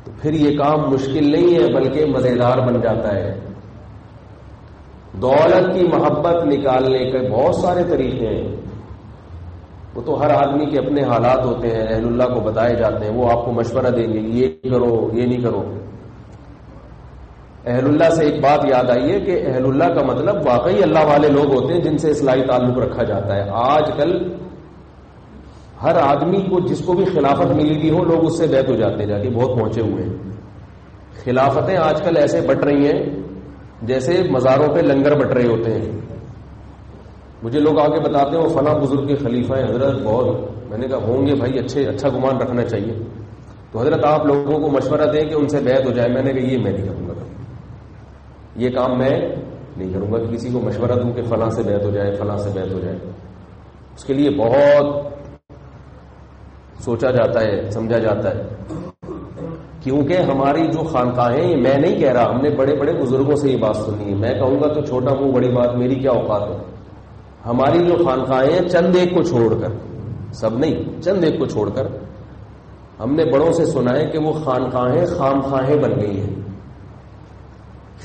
تو پھر یہ کام مشکل نہیں ہے بلکہ مزیدار بن جاتا ہے. دولت کی محبت نکالنے کے بہت سارے طریقے ہیں, وہ تو ہر آدمی کے اپنے حالات ہوتے ہیں, اہل اللہ کو بتائے جاتے ہیں, وہ آپ کو مشورہ دیں گے یہ کرو یہ نہیں کرو. اہل اللہ سے ایک بات یاد آئی ہے کہ اہل اللہ کا مطلب واقعی اللہ والے لوگ ہوتے ہیں جن سے اصلاحی تعلق رکھا جاتا ہے. آج کل ہر آدمی کو جس کو بھی خلافت ملی بھی ہو لوگ اس سے بیعت ہو جاتے ہیں, جا کے بہت پہنچے ہوئے ہیں. خلافتیں آج کل ایسے بٹ رہی ہیں جیسے مزاروں پہ لنگر بٹ رہے ہوتے ہیں. مجھے لوگ آگے بتاتے ہیں وہ فلاں بزرگ کے خلیفہ ہیں حضرت بہت. میں نے کہا ہوں گے بھائی, اچھا گمان رکھنا چاہیے. تو حضرت آپ لوگوں کو مشورہ دیں کہ ان سے بیعت ہو جائے. میں نے کہا یہ میں نہیں کروں گا, یہ کام میں نہیں کروں گا کہ کسی کو مشورہ دوں کہ فلاں سے بیعت ہو جائے, فلاں سے بیعت ہو جائے. اس کے لیے بہت سوچا جاتا ہے, سمجھا جاتا ہے, کیونکہ ہماری جو خانقاہیں, یہ میں نہیں کہہ رہا, ہم نے بڑے بڑے بزرگوں سے یہ بات سنی ہے. میں کہوں گا تو چھوٹا منہ بڑی بات, میری کیا اوقات ہے. ہماری جو خانقاہیں چند ایک کو چھوڑ کر, سب نہیں چند ایک کو چھوڑ کر, ہم نے بڑوں سے سنا ہے کہ وہ خانقاہیں خامخواہیں بن گئی ہیں.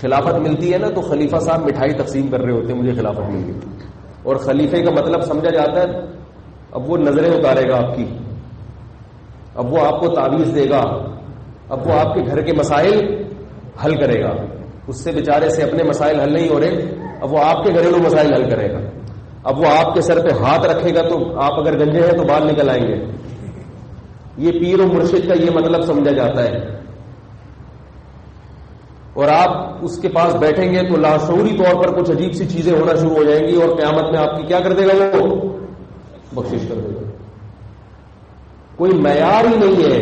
خلافت ملتی ہے نا تو خلیفہ صاحب مٹھائی تقسیم کر رہے ہوتے ہیں, مجھے خلافت مل گئی, اور خلیفے کا مطلب سمجھا جاتا ہے اب وہ نظریں اتارے گا آپ کی, اب وہ آپ کو تعویذ دے گا, اب وہ آپ کے گھر کے مسائل حل کرے گا. اس سے بیچارے سے اپنے مسائل حل نہیں ہو رہے, اب وہ آپ کے گھریلو مسائل حل کرے گا. اب وہ آپ کے سر پہ ہاتھ رکھے گا تو آپ اگر گنجے ہیں تو بال نکل آئیں گے. یہ پیر و مرشد کا یہ مطلب سمجھا جاتا ہے. اور آپ اس کے پاس بیٹھیں گے تو لاشعوری طور پر کچھ عجیب سی چیزیں ہونا شروع ہو جائیں گی, اور قیامت میں آپ کی کیا کر دے گا, وہ بخشش کر دے گا. کوئی معیار ہی نہیں ہے.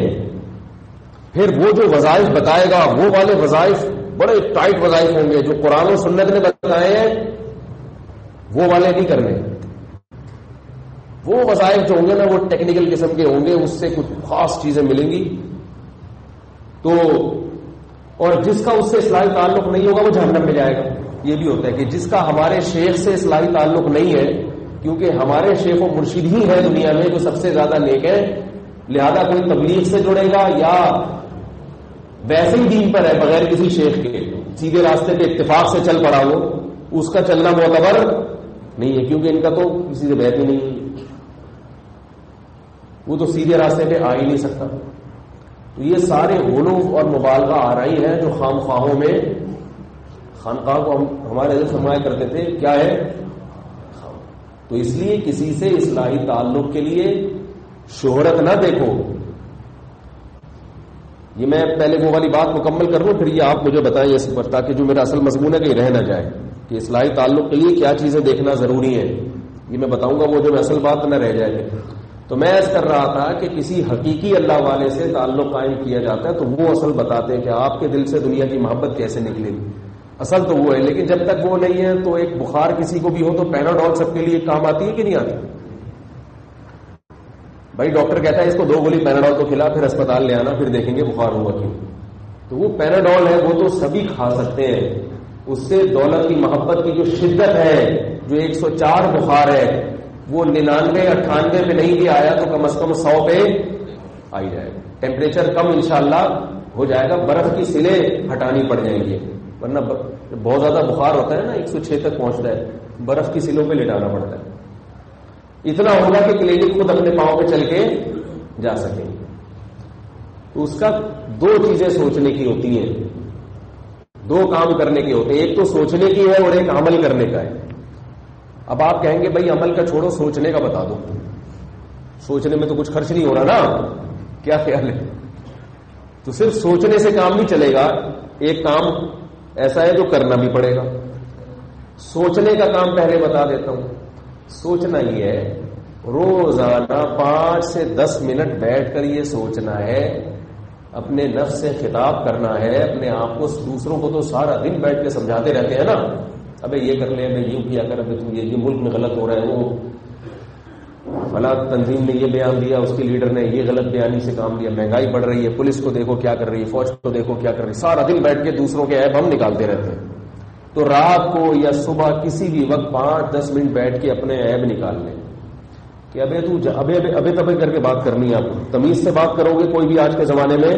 پھر وہ جو وظائف بتائے گا وہ والے وظائف بڑے ٹائٹ وظائف ہوں گے, جو قرآن و سنت نے بتائے ہیں وہ والے نہیں کرنے. وہ وظائف جو ہوں گے نا وہ ٹیکنیکل قسم کے ہوں گے, اس سے کچھ خاص چیزیں ملیں گی. تو اور جس کا اس سے اصلاحی تعلق نہیں ہوگا وہ جہنم میں جائے گا. یہ بھی ہوتا ہے کہ جس کا ہمارے شیخ سے اصلاحی تعلق نہیں ہے, کیونکہ ہمارے شیخ و مرشد ہی ہے دنیا میں جو سب سے زیادہ نیک ہے, لہذا کوئی تبلیغ سے جڑے گا یا ویسے ہی دین پر ہے بغیر کسی شیخ کے, سیدھے راستے پہ اتفاق سے چل پڑا وہ, اس کا چلنا معتبر نہیں ہے, کیونکہ ان کا تو کسی سے بیعت ہی نہیں ہے, وہ تو سیدھے راستے پہ آ ہی نہیں سکتا. تو یہ سارے غلو اور مبالغہ آرائی ہیں جو خام خواہوں میں خانقاہ کو ہمارے حضرت فرمایا کرتے تھے کیا ہے. تو اس لیے کسی سے اصلاحی تعلق کے لیے شہرت نہ دیکھو. یہ میں پہلے وہ والی بات مکمل کر لوں, پھر یہ آپ مجھے بتائیں اس پر, تاکہ جو میرا اصل مضمون ہے کہ رہ نہ جائے, کہ اصلاحی تعلق کے لیے کیا چیزیں دیکھنا ضروری ہے. یہ میں بتاؤں گا, وہ جو میں اصل بات نہ رہ جائے. تو میں عرض کر رہا تھا کہ کسی حقیقی اللہ والے سے تعلق قائم کیا جاتا ہے تو وہ اصل بتاتے ہیں کہ آپ کے دل سے دنیا کی محبت کیسے نکلے گی. اصل تو وہ ہے, لیکن جب تک وہ نہیں ہے تو ایک بخار کسی کو بھی ہو تو پیناڈول سب کے لیے کام آتی ہے کہ نہیں آتی. بھائی ڈاکٹر کہتا ہے اس کو 2 گولی پیناڈول تو کھلا, پھر اسپتال لے آنا, پھر دیکھیں گے بخار ہوا کیوں. تو وہ پیناڈول ہے وہ تو سبھی کھا سکتے ہیں, اس سے دولت کی محبت کی جو شدت ہے, جو 104 بخار ہے وہ 99-98 پہ نہیں بھی آیا تو کم از کم 100 پہ آ ہی جائے گا. ٹیمپریچر کم انشاءاللہ ہو جائے گا, برف کی سلیں ہٹانی پڑ جائیں گی, ورنہ بہت زیادہ بخار ہوتا ہے نا 106 تک پہنچتا ہے, برف کی سلوں پہ لٹانا پڑتا ہے. اتنا ہوگا کہ کلینک خود اپنے پاؤں پہ چل کے جا سکیں. تو اس کا 2 چیزیں سوچنے کی ہوتی ہیں, 2 کام کرنے کے ہوتے ہیں. ایک تو سوچنے کی ہے اور ایک عمل کرنے کا ہے. اب آپ کہیں گے بھائی عمل کا چھوڑو, سوچنے کا بتا دو. سوچنے میں تو کچھ خرچ نہیں ہو رہا نا, کیا خیال ہے. تو صرف سوچنے سے کام نہیں چلے گا, ایک کام ایسا ہے جو کرنا بھی پڑے گا. سوچنے کا کام پہلے بتا دیتا ہوں. سوچنا یہ ہے روزانہ 5 سے 10 منٹ بیٹھ کر یہ سوچنا ہے, اپنے نفس سے خطاب کرنا ہے اپنے آپ کو. دوسروں کو تو سارا دن بیٹھ کے سمجھاتے رہتے ہیں نا, ابے یہ کر لے, ابے یوں کیا کر, ابے تم یہ ملک میں غلط ہو رہا ہے, وہ فلاں تنظیم نے یہ بیان دیا, اس کے لیڈر نے یہ غلط بیانی سے کام لیا, مہنگائی بڑھ رہی ہے, پولیس کو دیکھو کیا کر رہی ہے, فوج کو دیکھو کیا کر رہی ہے. سارا دن بیٹھ کے دوسروں کے عیب ہم نکالتے رہتے ہیں. تو رات کو یا صبح کسی بھی وقت 5-10 منٹ بیٹھ کے اپنے عیب نکال لیں کہ ابے تبے کر کے بات کرنی ہے. آپ تمیز سے بات کرو گے, کوئی بھی آج کے زمانے میں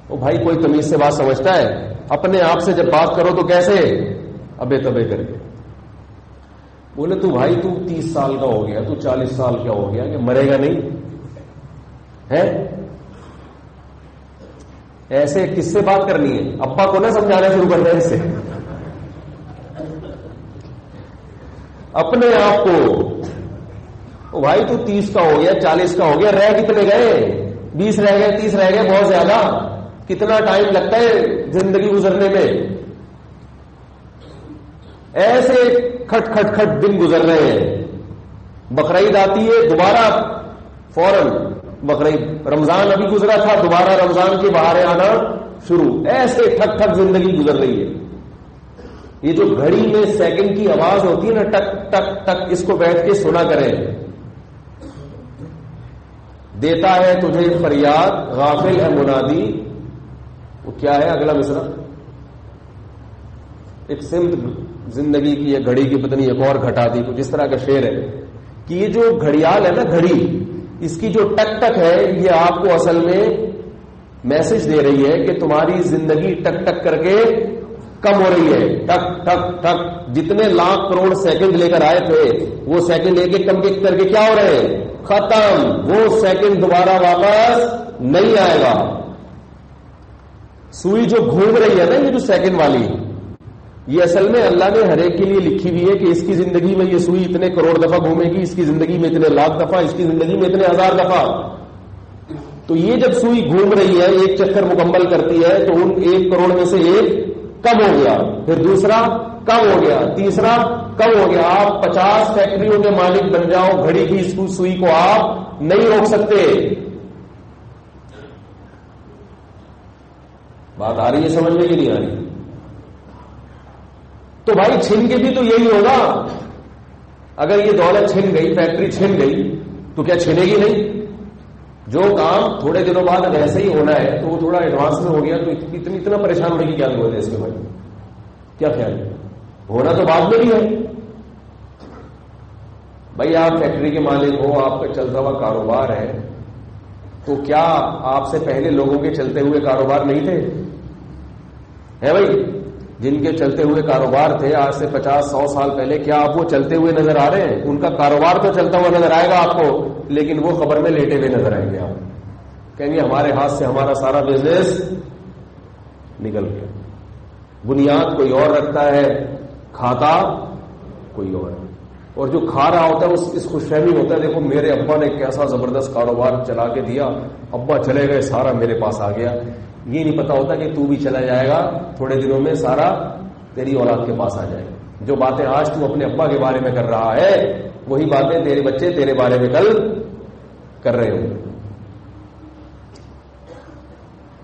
وہ بھائی کوئی تمیز سے بات سمجھتا ہے. اپنے آپ سے جب بات کرو تو کیسے, ابے تبے کر کے. بولے تو بھائی تو 30 سال کا ہو گیا, تو 40 سال کا ہو گیا, کہ مرے گا نہیں ہے. ایسے کس سے بات کرنی ہے, ابا کو نہ سمجھانا شروع کر دیں اس سے. اپنے آپ کو بھائی تو 30 کا ہو گیا, 40 کا ہو گیا, رہ کتنے گئے, 20 رہ گئے, 30 رہ گئے, بہت زیادہ. کتنا ٹائم لگتا ہے زندگی گزرنے میں. ایسے کھٹ کھٹ کھٹ دن گزر رہے ہیں. بقرعید آتی ہے, دوبارہ فوراً بقرعید. رمضان ابھی گزرا تھا, دوبارہ رمضان کی بہاریں آنا شروع. ایسے ٹھک ٹھک زندگی گزر رہی ہے. یہ جو گھڑی میں سیکنڈ کی آواز ہوتی ہے نا, ٹک ٹک ٹک, اس کو بیٹھ کے سنا کریں. دیتا ہے تجھے فریاد غافل ہے منادی. وہ کیا ہے اگلا مصرع, ایک سمت زندگی کی, ایک گھڑی کی پتنی ایک اور گھٹا دی, کچھ اس طرح کا شعر ہے کہ یہ جو گھڑیال ہے نا گھڑی, اس کی جو ٹک ٹک ہے یہ آپ کو اصل میں میسج دے رہی ہے کہ تمہاری زندگی ٹک ٹک کر کے کم ہو رہی ہے، ٹک ٹک ٹک. جتنے لاکھ کروڑ سیکنڈ لے کر آئے تھے وہ سیکنڈ ایک ایک کم کر کے کیا ہو رہے ہیں؟ ختم. وہ سیکنڈ دوبارہ واپس نہیں آئے گا. سوئی جو گھوم رہی ہے نا، یہ جو سیکنڈ والی، یہ اصل میں اللہ نے ہر ایک کے لیے لکھی ہوئی ہے کہ اس کی زندگی میں یہ سوئی اتنے کروڑ دفعہ گھومے گی، اس کی زندگی میں اتنے لاکھ دفعہ، اس کی زندگی میں اتنے ہزار دفعہ. تو یہ جب سوئی گھوم رہی ہے، ایک چکر مکمل کرتی ہے، تو ان 1 کروڑ میں سے ایک کم ہو گیا، پھر دوسرا کم ہو گیا، تیسرا کم ہو گیا. آپ 50 فیکٹریوں کے مالک بن جاؤ، گھڑی کی اس سوئی کو آپ نہیں روک سکتے. بات آ رہی ہے سمجھ میں کہ نہیں آ رہی؟ تو بھائی چھن کے بھی تو یہی ہوگا. اگر یہ دولت چھن گئی، فیکٹری چھن گئی، تو کیا چھنے گی نہیں؟ جو کام تھوڑے دنوں بعد ویسے ہی ہونا ہے تو وہ تھوڑا ایڈوانس میں ہو گیا، تو اتنا پریشان ہونے کی کیا ضرورت ہے اس کے بارے میں؟ کیا خیال ہے؟ ہونا تو بعد میں بھی ہے. بھائی آپ فیکٹری کے مالک ہو، آپ کا چلتا ہوا کاروبار ہے، تو کیا آپ سے پہلے لوگوں کے چلتے ہوئے کاروبار نہیں تھے؟ ہے بھائی، جن کے چلتے ہوئے کاروبار تھے آج سے 50-100 سال پہلے، کیا آپ وہ چلتے ہوئے نظر آ رہے ہیں؟ ان کا کاروبار تو چلتا ہوا نظر آئے گا آپ کو، لیکن وہ قبر میں لیٹے ہوئے نظر آئیں گے. آپ کہیں گے ہمارے ہاتھ سے ہمارا سارا بزنس نکل گیا. بنیاد کوئی اور رکھتا ہے، کھاتا کوئی اور ہے. اور جو کھا رہا ہوتا ہے اس خوش فہمی ہوتا ہے، دیکھو میرے ابا نے کیسا زبردست کاروبار چلا کے دیا، ابا چلے گئے سارا میرے پاس آ گیا. یہ نہیں پتا ہوتا کہ تو بھی چلا جائے گا، تھوڑے دنوں میں سارا تیری اولاد کے پاس آ جائے گا. جو باتیں آج تو اپنے ابا کے بارے میں کر رہا ہے، وہی باتیں تیرے بچے تیرے بارے میں کل کر رہے ہوں.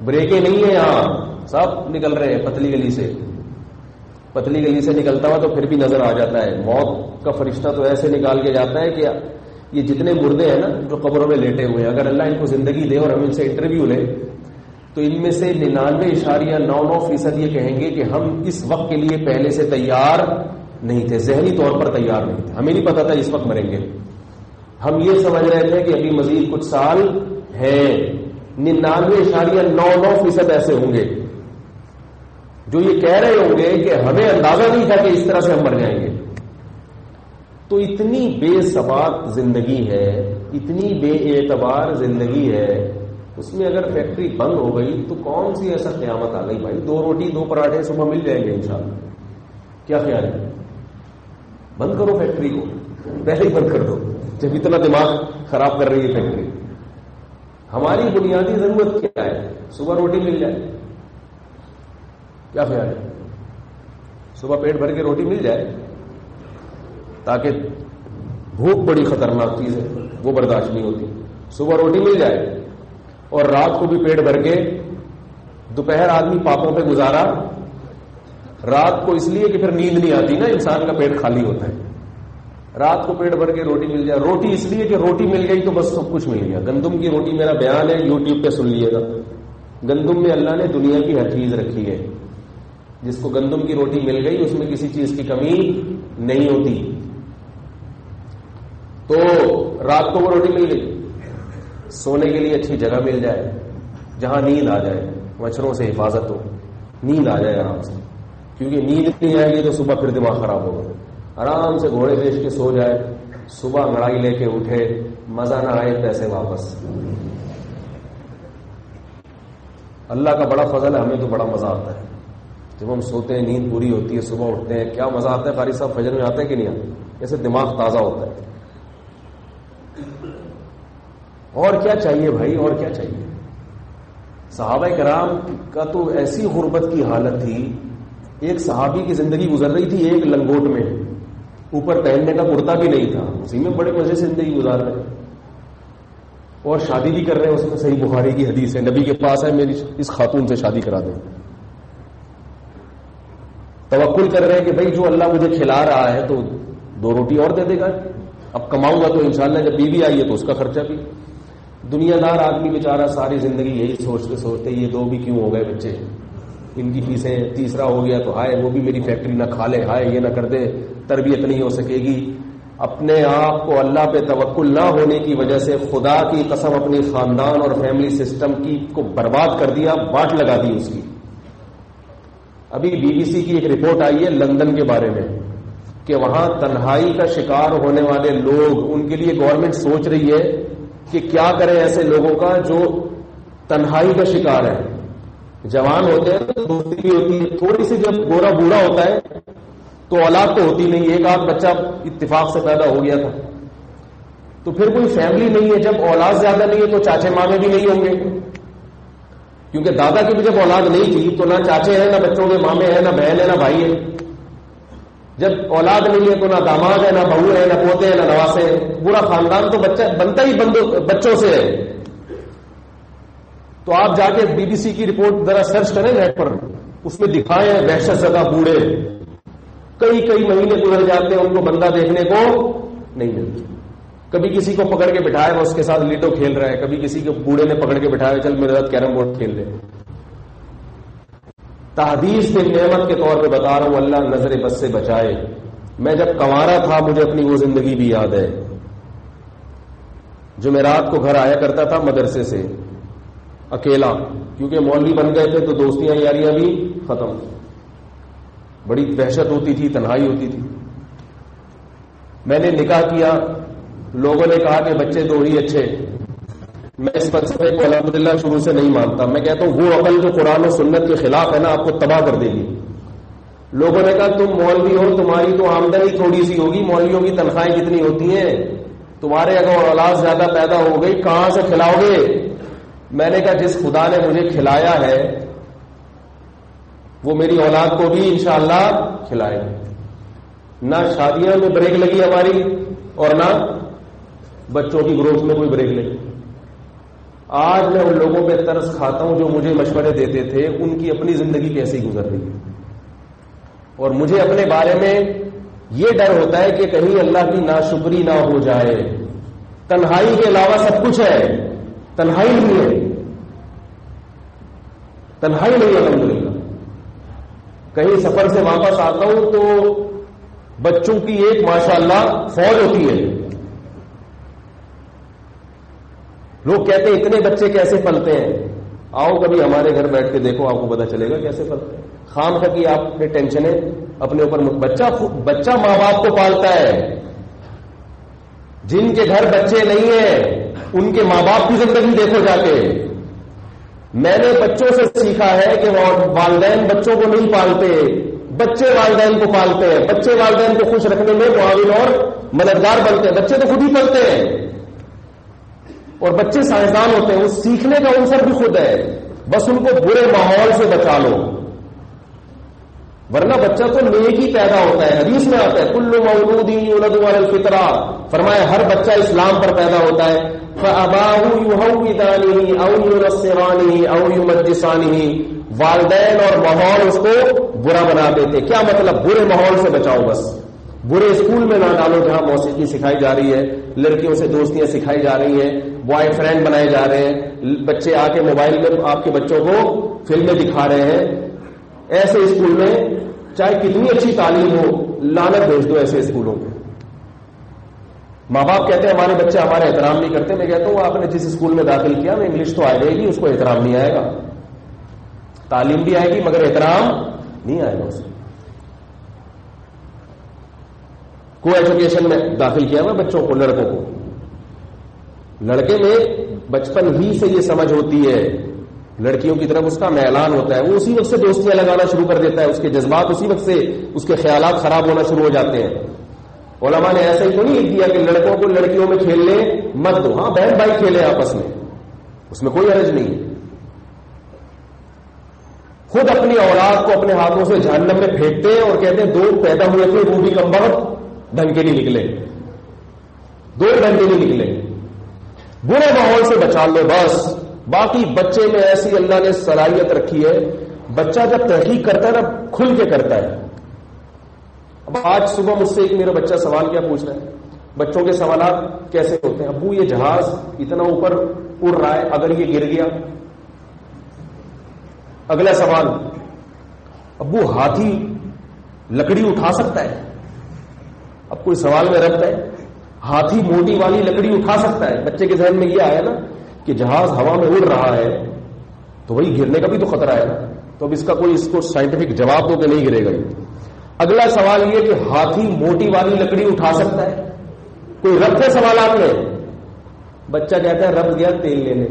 بریکیں نہیں ہیں یہاں، سب نکل رہے ہیں پتلی گلی سے. پتلی گلی سے نکلتا ہوا تو پھر بھی نظر آ جاتا ہے. موت کا فرشتہ تو ایسے نکال کے جاتا ہے کہ یہ جتنے مردے ہیں نا جو قبروں میں لیٹے ہوئے ہیں، اگر اللہ ان کو زندگی دے اور ہم ان سے انٹرویو لیں تو ان میں سے 99.99% یہ کہیں گے کہ ہم اس وقت کے لیے پہلے سے تیار نہیں تھے، ذہنی طور پر تیار نہیں تھے. ہمیں نہیں پتا تھا اس وقت مریں گے. ہم یہ سمجھ رہے تھے کہ ابھی مزید کچھ سال ہیں. 99.99% ایسے ہوں گے جو یہ کہہ رہے ہوں گے کہ ہمیں اندازہ نہیں تھا کہ اس طرح سے ہم مر جائیں گے. تو اتنی بے ثبات زندگی ہے، اتنی بے اعتبار زندگی ہے، اس میں اگر فیکٹری بند ہو گئی تو کون سی ایسا قیامت آ گئی بھائی؟ 2 روٹی 2 پراٹھے صبح مل جائیں گے انشاءاللہ. کیا خیال ہے؟ بند کرو فیکٹری کو، پہلے ہی بند کر دو جب اتنا دماغ خراب کر رہی ہے فیکٹری. ہماری بنیادی ضرورت کیا ہے؟ صبح روٹی مل جائے. کیا خیال ہے؟ صبح پیٹ بھر کے روٹی مل جائے، تاکہ بھوک بڑی خطرناک چیز ہے، وہ برداشت نہیں ہوتی. صبح روٹی مل جائے اور رات کو بھی پیٹ بھر کے. دوپہر آدمی پاپوں پہ گزارا، رات کو اس لیے کہ پھر نیند نہیں آتی نا، انسان کا پیٹ خالی ہوتا ہے. رات کو پیٹ بھر کے روٹی مل جائے. روٹی اس لیے کہ روٹی مل گئی تو بس سب کچھ مل گیا. گندم کی روٹی میرا بیان ہے، یوٹیوب پہ سن لیے گا. گندم میں اللہ نے دنیا کی ہر چیز رکھی ہے. جس کو گندم کی روٹی مل گئی اس میں کسی چیز کی کمی نہیں ہوتی. تو رات کو وہ روٹی مل گئی، سونے کے لیے اچھی جگہ مل جائے جہاں نیند آ جائے، مچھروں سے حفاظت ہو، نیند آ جائے آرام سے. کیونکہ نیند نہیں آئے گی تو صبح پھر دماغ خراب ہوگا. آرام سے گھوڑے بیچ کے سو جائے، صبح لڑائی لے کے اٹھے، مزہ نہ آئے پیسے واپس. اللہ کا بڑا فضل ہے، ہمیں تو بڑا مزہ آتا ہے جب ہم سوتے ہیں، نیند پوری ہوتی ہے، صبح اٹھتے ہیں. کیا مزہ آتا ہے قاری صاحب، فجر میں آتا ہے کہ نہیں آتا؟ ایسے دماغ تازہ ہوتا ہے. اور کیا چاہیے بھائی، اور کیا چاہیے؟ صحابہ کرام کا تو ایسی غربت کی حالت تھی. ایک صحابی کی زندگی گزر رہی تھی ایک لنگوٹ میں، اوپر پہننے کا کرتا بھی نہیں تھا، اسی میں بڑے مزے سے زندگی گزار رہے اور شادی بھی کر رہے ہیں. اس میں صحیح بخاری کی حدیث ہے، نبی کے پاس ہے میری اس خاتون سے شادی کرا دیں. توکل کر رہے ہیں کہ بھائی جو اللہ مجھے کھلا رہا ہے تو 2 روٹی اور دے دے گا، اب کماؤں گا تو انشاءاللہ جب بیوی آئی ہے تو اس کا خرچہ بھی. دنیا دار آدمی بیچارہ ساری زندگی یہی سوچتے سوچتے یہ 2 بھی کیوں ہو گئے بچے، ان کی فیسیں، تیسرا ہو گیا تو ہائے وہ بھی میری فیکٹری نہ کھا لے، ہائے یہ نہ کر دے، تربیت نہیں ہو سکے گی. اپنے آپ کو اللہ پہ توکل نہ ہونے کی وجہ سے خدا کی قسم اپنی خاندان اور فیملی سسٹم کی کو برباد کر دیا، واٹ لگا دی اس کی. ابھی BBC کی ایک رپورٹ آئی ہے لندن کے بارے میں کہ وہاں تنہائی کا شکار ہونے والے لوگ، ان کے لیے گورنمنٹ سوچ رہی ہے کہ کیا کریں ایسے لوگوں کا جو تنہائی کا شکار ہے. جوان ہوتے ہیں تو دوستی بھی ہوتی ہے، تھوڑی سی جب گورا بوڑھا ہوتا ہے تو اولاد تو ہوتی نہیں، ایک آدھ بچہ اتفاق سے پیدا ہو گیا تھا تو پھر کوئی فیملی نہیں ہے. جب اولاد زیادہ نہیں ہے تو چاچے مامے بھی نہیں ہوں گے، کیونکہ دادا کی بھی جب اولاد نہیں تھی تو نہ چاچے ہیں، نہ بچوں کے مامے ہیں، نہ بہن ہے، نہ بھائی ہے. جب اولاد نہیں ہے تو نہ داماد ہے، نہ بہو ہے، نہ پوتے ہیں، نہ نواسے ہیں. پورا خاندان تو بچہ بنتا ہی بچوں سے ہے. تو آپ جا کے BBC کی رپورٹ ذرا سرچ کریں نیٹ پر، اس میں دکھائے وحشت زدہ بوڑھے کئی مہینے گزر جاتے ہیں، ان کو بندہ دیکھنے کو نہیں ملتا. کبھی کسی کو پکڑ کے بٹھایا وہ اس کے ساتھ لیڈو کھیل رہا ہے، کبھی کسی کو بوڑھے نے پکڑ کے بٹھایا چل میرے ساتھ کیرم بورڈ کھیل لے. تحدیث کے نعمت کے طور پہ بتا رہا ہوں، اللہ نظر بد سے بچائے. میں جب کنوارا تھا مجھے اپنی وہ زندگی بھی یاد ہے. جمعرات کو گھر آیا کرتا تھا مدرسے سے اکیلا، کیونکہ مولوی بن گئے تھے تو دوستیاں یاریاں بھی ختم. بڑی وحشت ہوتی تھی، تنہائی ہوتی تھی. میں نے نکاح کیا، لوگوں نے کہا کہ بچے دو ہی اچھے. میں اس فلسفے کو الحمدللہ شروع سے نہیں مانتا. میں کہتا ہوں وہ عقل جو قرآن و سنت کے خلاف ہے نا آپ کو تباہ کر دے گی. لوگوں نے کہا تم مولوی ہو، تمہاری تو آمدنی تھوڑی سی ہوگی، مولویوں کی تنخواہیں کتنی ہوتی ہیں، تمہارے اگر اولاد زیادہ پیدا ہو گئی کہاں سے کھلاؤ گے. میں نے کہا جس خدا نے مجھے کھلایا ہے وہ میری اولاد کو بھی انشاءاللہ کھلائے گا. نہ شادیوں میں بریک لگی ہماری اور نہ بچوں کی گروتھ میں کوئی بریک لگی. آج میں ان لوگوں پہ ترس کھاتا ہوں جو مجھے مشورے دیتے تھے، ان کی اپنی زندگی کیسی گزر رہی ہے. اور مجھے اپنے بارے میں یہ ڈر ہوتا ہے کہ کہیں اللہ کی ناشکری نہ ہو جائے. تنہائی کے علاوہ سب کچھ ہے، تنہائی نہیں ہے، تنہائی نہیں ہے. الحمدللہ کہیں سفر سے واپس آتا ہوں تو بچوں کی ایک ماشاءاللہ فوج ہوتی ہے. لوگ کہتے ہیں اتنے بچے کیسے پلتے ہیں. آؤ کبھی ہمارے گھر بیٹھ کے دیکھو، آپ کو پتا چلے گا کیسے پلتے ہیں. خام خا کی آپ نے ٹینشنیں اپنے اوپر. بچہ ماں باپ کو پالتا ہے. جن کے گھر بچے نہیں ہیں ان کے ماں باپ کی زندگی دیکھو جا کے. میں نے بچوں سے سیکھا ہے کہ والدین بچوں کو نہیں پالتے، بچے والدین کو پالتے ہیں. بچے والدین کو خوش رکھنے میں معاون اور مددگار بنتے ہیں. بچے تو خود ہی پلتے ہیں اور بچے سائنسدان ہوتے ہیں. وہ سیکھنے کا عنصر بھی خود ہے، بس ان کو برے ماحول سے بچا لو. ورنہ بچہ تو نیک ہی پیدا ہوتا ہے. حدیث میں آتا ہے کل مولود یولد علی الفطرہ، فرمایا ہر بچہ اسلام پر پیدا ہوتا ہے. فاباہ یہودانہ او ینصرانہ او یمجسانہ، والدین اور ماحول اس کو برا بنا دیتے. کیا مطلب؟ برے ماحول سے بچاؤ. بس برے اسکول میں نہ ڈالو جہاں موسیقی سکھائی جا رہی ہے، لڑکیوں سے دوستیاں سکھائی جا رہی ہیں، بوائے فرینڈ بنائے جا رہے ہیں، بچے آ کے موبائل میں آپ کے بچوں کو فلمیں دکھا رہے ہیں. ایسے اسکول میں چاہے کتنی اچھی تعلیم ہو لعنت بھیج دو ایسے اسکولوں میں. ماں باپ کہتے ہیں ہمارے بچے ہمارا احترام نہیں کرتے. میں کہتا ہوں آپ نے جس اسکول میں داخل کیا میں انگلش تو آ جائے گی، اس کو احترام نہیں آئے گا. تعلیم بھی آئے گی مگر احترام نہیں آئے گا اسے. کو ایجوکیشن میں داخل کیا میں بچوں کو، لڑکوں کو. لڑکے میں بچپن ہی سے یہ سمجھ ہوتی ہے، لڑکیوں کی طرف اس کا میلان ہوتا ہے. وہ اسی وقت سے دوستیاں لگانا شروع کر دیتا ہے، اس کے جذبات اسی وقت سے، اس کے خیالات خراب ہونا شروع ہو جاتے ہیں. علماء نے ایسا ہی تو نہیں کیا کہ لڑکوں کو لڑکیوں میں کھیلنے مت دو. ہاں بہن بھائی کھیلے آپس میں، اس میں کوئی حرج نہیں. خود اپنی اولاد کو اپنے ہاتھوں سے جہنم میں پھینکتے ہیں اور کہتے ہیں دو پیدا ہوئے تھے وہ بھی کم وقت ڈھنگ کے نہیں نکلے، دو ڈھنگ کے نہیں نکلے. برے ماحول سے بچا لو بس. باقی بچے میں ایسی اللہ نے صلاحیت رکھی ہے، بچہ جب تحقیق کرتا ہے نا کھل کے کرتا ہے. اب آج صبح مجھ سے ایک میرا بچہ سوال کیا پوچھ رہا ہے. بچوں کے سوالات کیسے ہوتے ہیں؟ ابو یہ جہاز اتنا اوپر اڑ رہا ہے، اگر یہ گر گیا. اگلا سوال، ابو ہاتھی لکڑی اٹھا سکتا ہے؟ اب کوئی سوال میں ربط ہے، ہاتھی موٹی والی لکڑی اٹھا سکتا ہے. بچے کے ذہن میں یہ آیا نا کہ جہاز ہوا میں اڑ رہا ہے تو وہی گرنے کا بھی تو خطرہ ہے نا. تو اب اس کا کوئی اس کو سائنٹیفک جواب تو کہ نہیں گرے گا. اگلا سوال یہ کہ ہاتھی موٹی والی لکڑی اٹھا سکتا ہے؟ کوئی رب ہے سوالات میں؟ بچہ کہتا ہے رب گیا تیل لینے.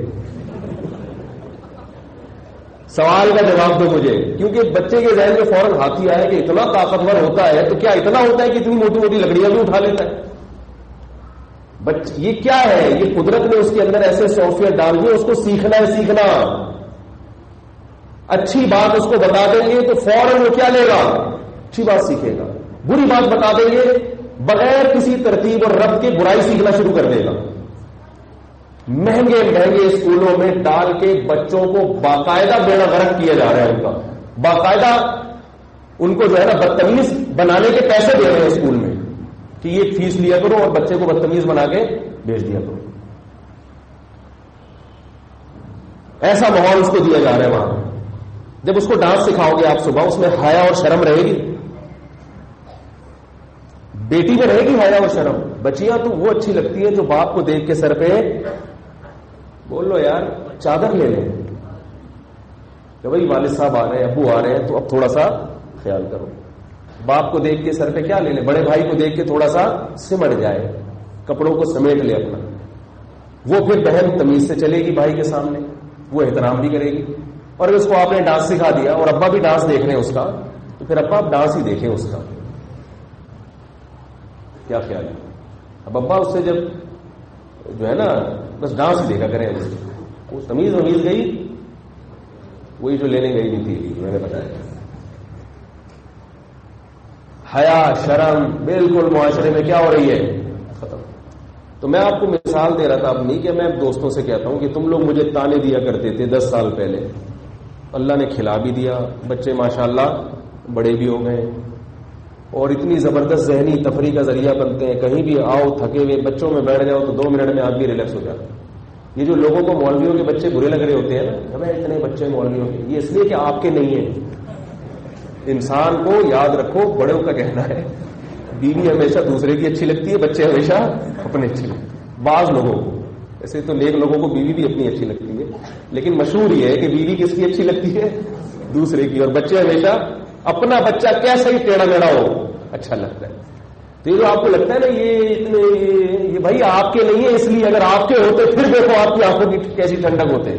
سوال کا جواب دو مجھے, کیونکہ بچے کے ذہن میں فوراً ہاتھی آیا کہ اتنا طاقتور ہوتا ہے تو کیا اتنا ہوتا ہے کہ اتنی موٹی موٹی لکڑیاں بھی اٹھا لیتا ہے؟ یہ کیا ہے؟ یہ قدرت نے اس کے اندر ایسے سافٹ ویئر ڈال دیے, اس کو سیکھنا ہے. سیکھنا اچھی بات اس کو بتا دیں گے تو فوراً وہ کیا لے گا؟ اچھی بات سیکھے گا. بری بات بتا دیں گے بغیر کسی ترتیب اور ربط کے برائی سیکھنا شروع کر دے گا. مہنگے مہنگے اسکولوں میں ڈال کے بچوں کو باقاعدہ بیڑا غرق کیا جا رہا ہے. ان کا باقاعدہ ان کو جو ہے نا بدتمیز بنانے کے پیسے دے رہے ہیں اسکول میں کہ یہ فیس لیا کرو اور بچے کو بدتمیز بنا کے بھیج دیا کرو. ایسا ماحول اس کو دیا جا رہا ہے وہاں. جب اس کو ڈانس سکھاؤ گے آپ صبح, اس میں حیا اور شرم رہے گی؟ بیٹی میں رہے گی حیا اور شرم؟ بچیاں تو وہ اچھی لگتی ہے جو باپ کو دیکھ کے سر پہ بول لو یار چادر لے لیں کہ بھائی والد صاحب آ رہے ہیں, ابو آ رہے ہیں, تو اب تھوڑا سا خیال کرو. باپ کو دیکھ کے سر پہ کیا لے لیں؟ بڑے بھائی کو دیکھ کے تھوڑا سا سمٹ جائے, کپڑوں کو سمیٹ لے اپنا. وہ پھر بہن تمیز سے چلے گی بھائی کے سامنے, وہ احترام بھی کرے گی. اور اس کو آپ نے ڈانس سکھا دیا اور ابا بھی ڈانس دیکھ رہے ہیں اس کا, تو پھر ابا آپ ڈانس ہی دیکھیں اس کا. کیا خیال ہے؟ اب ابا اس سے جب جو ہے نا بس ڈانس ہی دیکھا کریں, وہ تمیز ومیز گئی, وہی جو لینے گئی بھی تھی میں نے بتایا. حیا شرم بالکل معاشرے میں کیا ہو رہی ہے؟ ختم. تو میں آپ کو مثال دے رہا تھا اپنی کہ میں دوستوں سے کہتا ہوں کہ تم لوگ مجھے تانے دیا کرتے تھے 10 سال پہلے, اللہ نے کھلا بھی دیا, بچے ماشاءاللہ بڑے بھی ہو گئے اور اتنی زبردست ذہنی تفریح کا ذریعہ بنتے ہیں. کہیں بھی آؤ تھکے ہوئے بچوں میں بیٹھ جاؤ تو 2 منٹ میں آدمی ریلیکس ہو جاتا ہے. یہ جو لوگوں کو مولویوں کے بچے برے لگ رہے ہوتے ہیں نا, ہمیں اتنے بچے مولویوں کے, یہ اس لیے کہ آپ کے نہیں ہیں. انسان کو یاد رکھو, بڑوں کا کہنا ہے بیوی ہمیشہ دوسرے کی اچھی لگتی ہے, بچے ہمیشہ اپنے اچھی لگتے ہیں. بعض لوگوں کو, ایسے تو نیک لوگوں کو بیوی بھی اپنی اچھی لگتی ہے, لیکن مشہور یہ ہے کہ بیوی کس کی اچھی لگتی ہے؟ دوسرے کی. اور بچے ہمیشہ اپنا بچہ کیسا ہی ٹیڑھا میڑھا ہو اچھا لگتا ہے. تو یہ جو آپ کو لگتا ہے نا یہ بھائی آپ کے نہیں ہے, اس لیے اگر آپ کے ہوتے پھر دیکھو آپ کی آنکھوں کی کیسی ٹھنڈک ہوتے.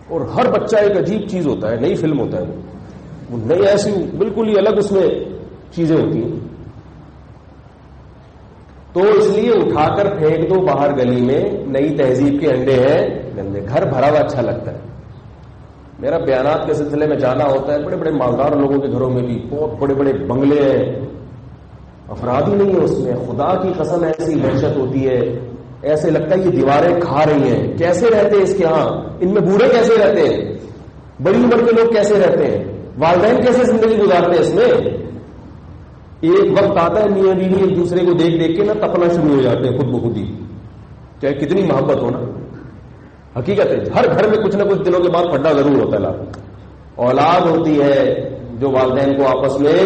اور ہر بچہ ایک عجیب چیز ہوتا ہے, نئی فلم ہوتا ہے, وہ نئی ایسی بالکل ہی الگ اس میں چیزیں ہوتی ہیں. تو اس لیے اٹھا کر پھینک دو باہر گلی میں, نئی تہذیب کے انڈے ہیں گندے. گھر بھرا ہوا اچھا لگتا ہے. میرا بیانات کے سلسلے میں جانا ہوتا ہے, بڑے بڑے مالدار لوگوں کے گھروں میں بھی بہت بڑے بڑے بنگلے ہیں, افراد ہی نہیں ہے اس میں. خدا کی قسم ایسی وحشت ہوتی ہے, ایسے لگتا ہے یہ دیواریں کھا رہی ہیں. کیسے رہتے ہیں اس کے ہاں؟ ان میں بوڑھے کیسے رہتے ہیں؟ بڑی عمر کے لوگ کیسے رہتے ہیں؟ والدین کیسے زندگی گزارتے ہیں اس میں؟ ایک وقت آتا ہے میاں بیوی ایک دوسرے کو دیکھ دیکھ کے نا تپنا شروع ہو جاتے ہیں خود بخود ہی, چاہے کتنی محبت ہو نا. حقیقت ہے ہر گھر میں کچھ نہ کچھ دنوں کے بعد پھڈا ضرور ہوتا ہے. اولاد ہوتی ہے جو والدین کو آپس میں,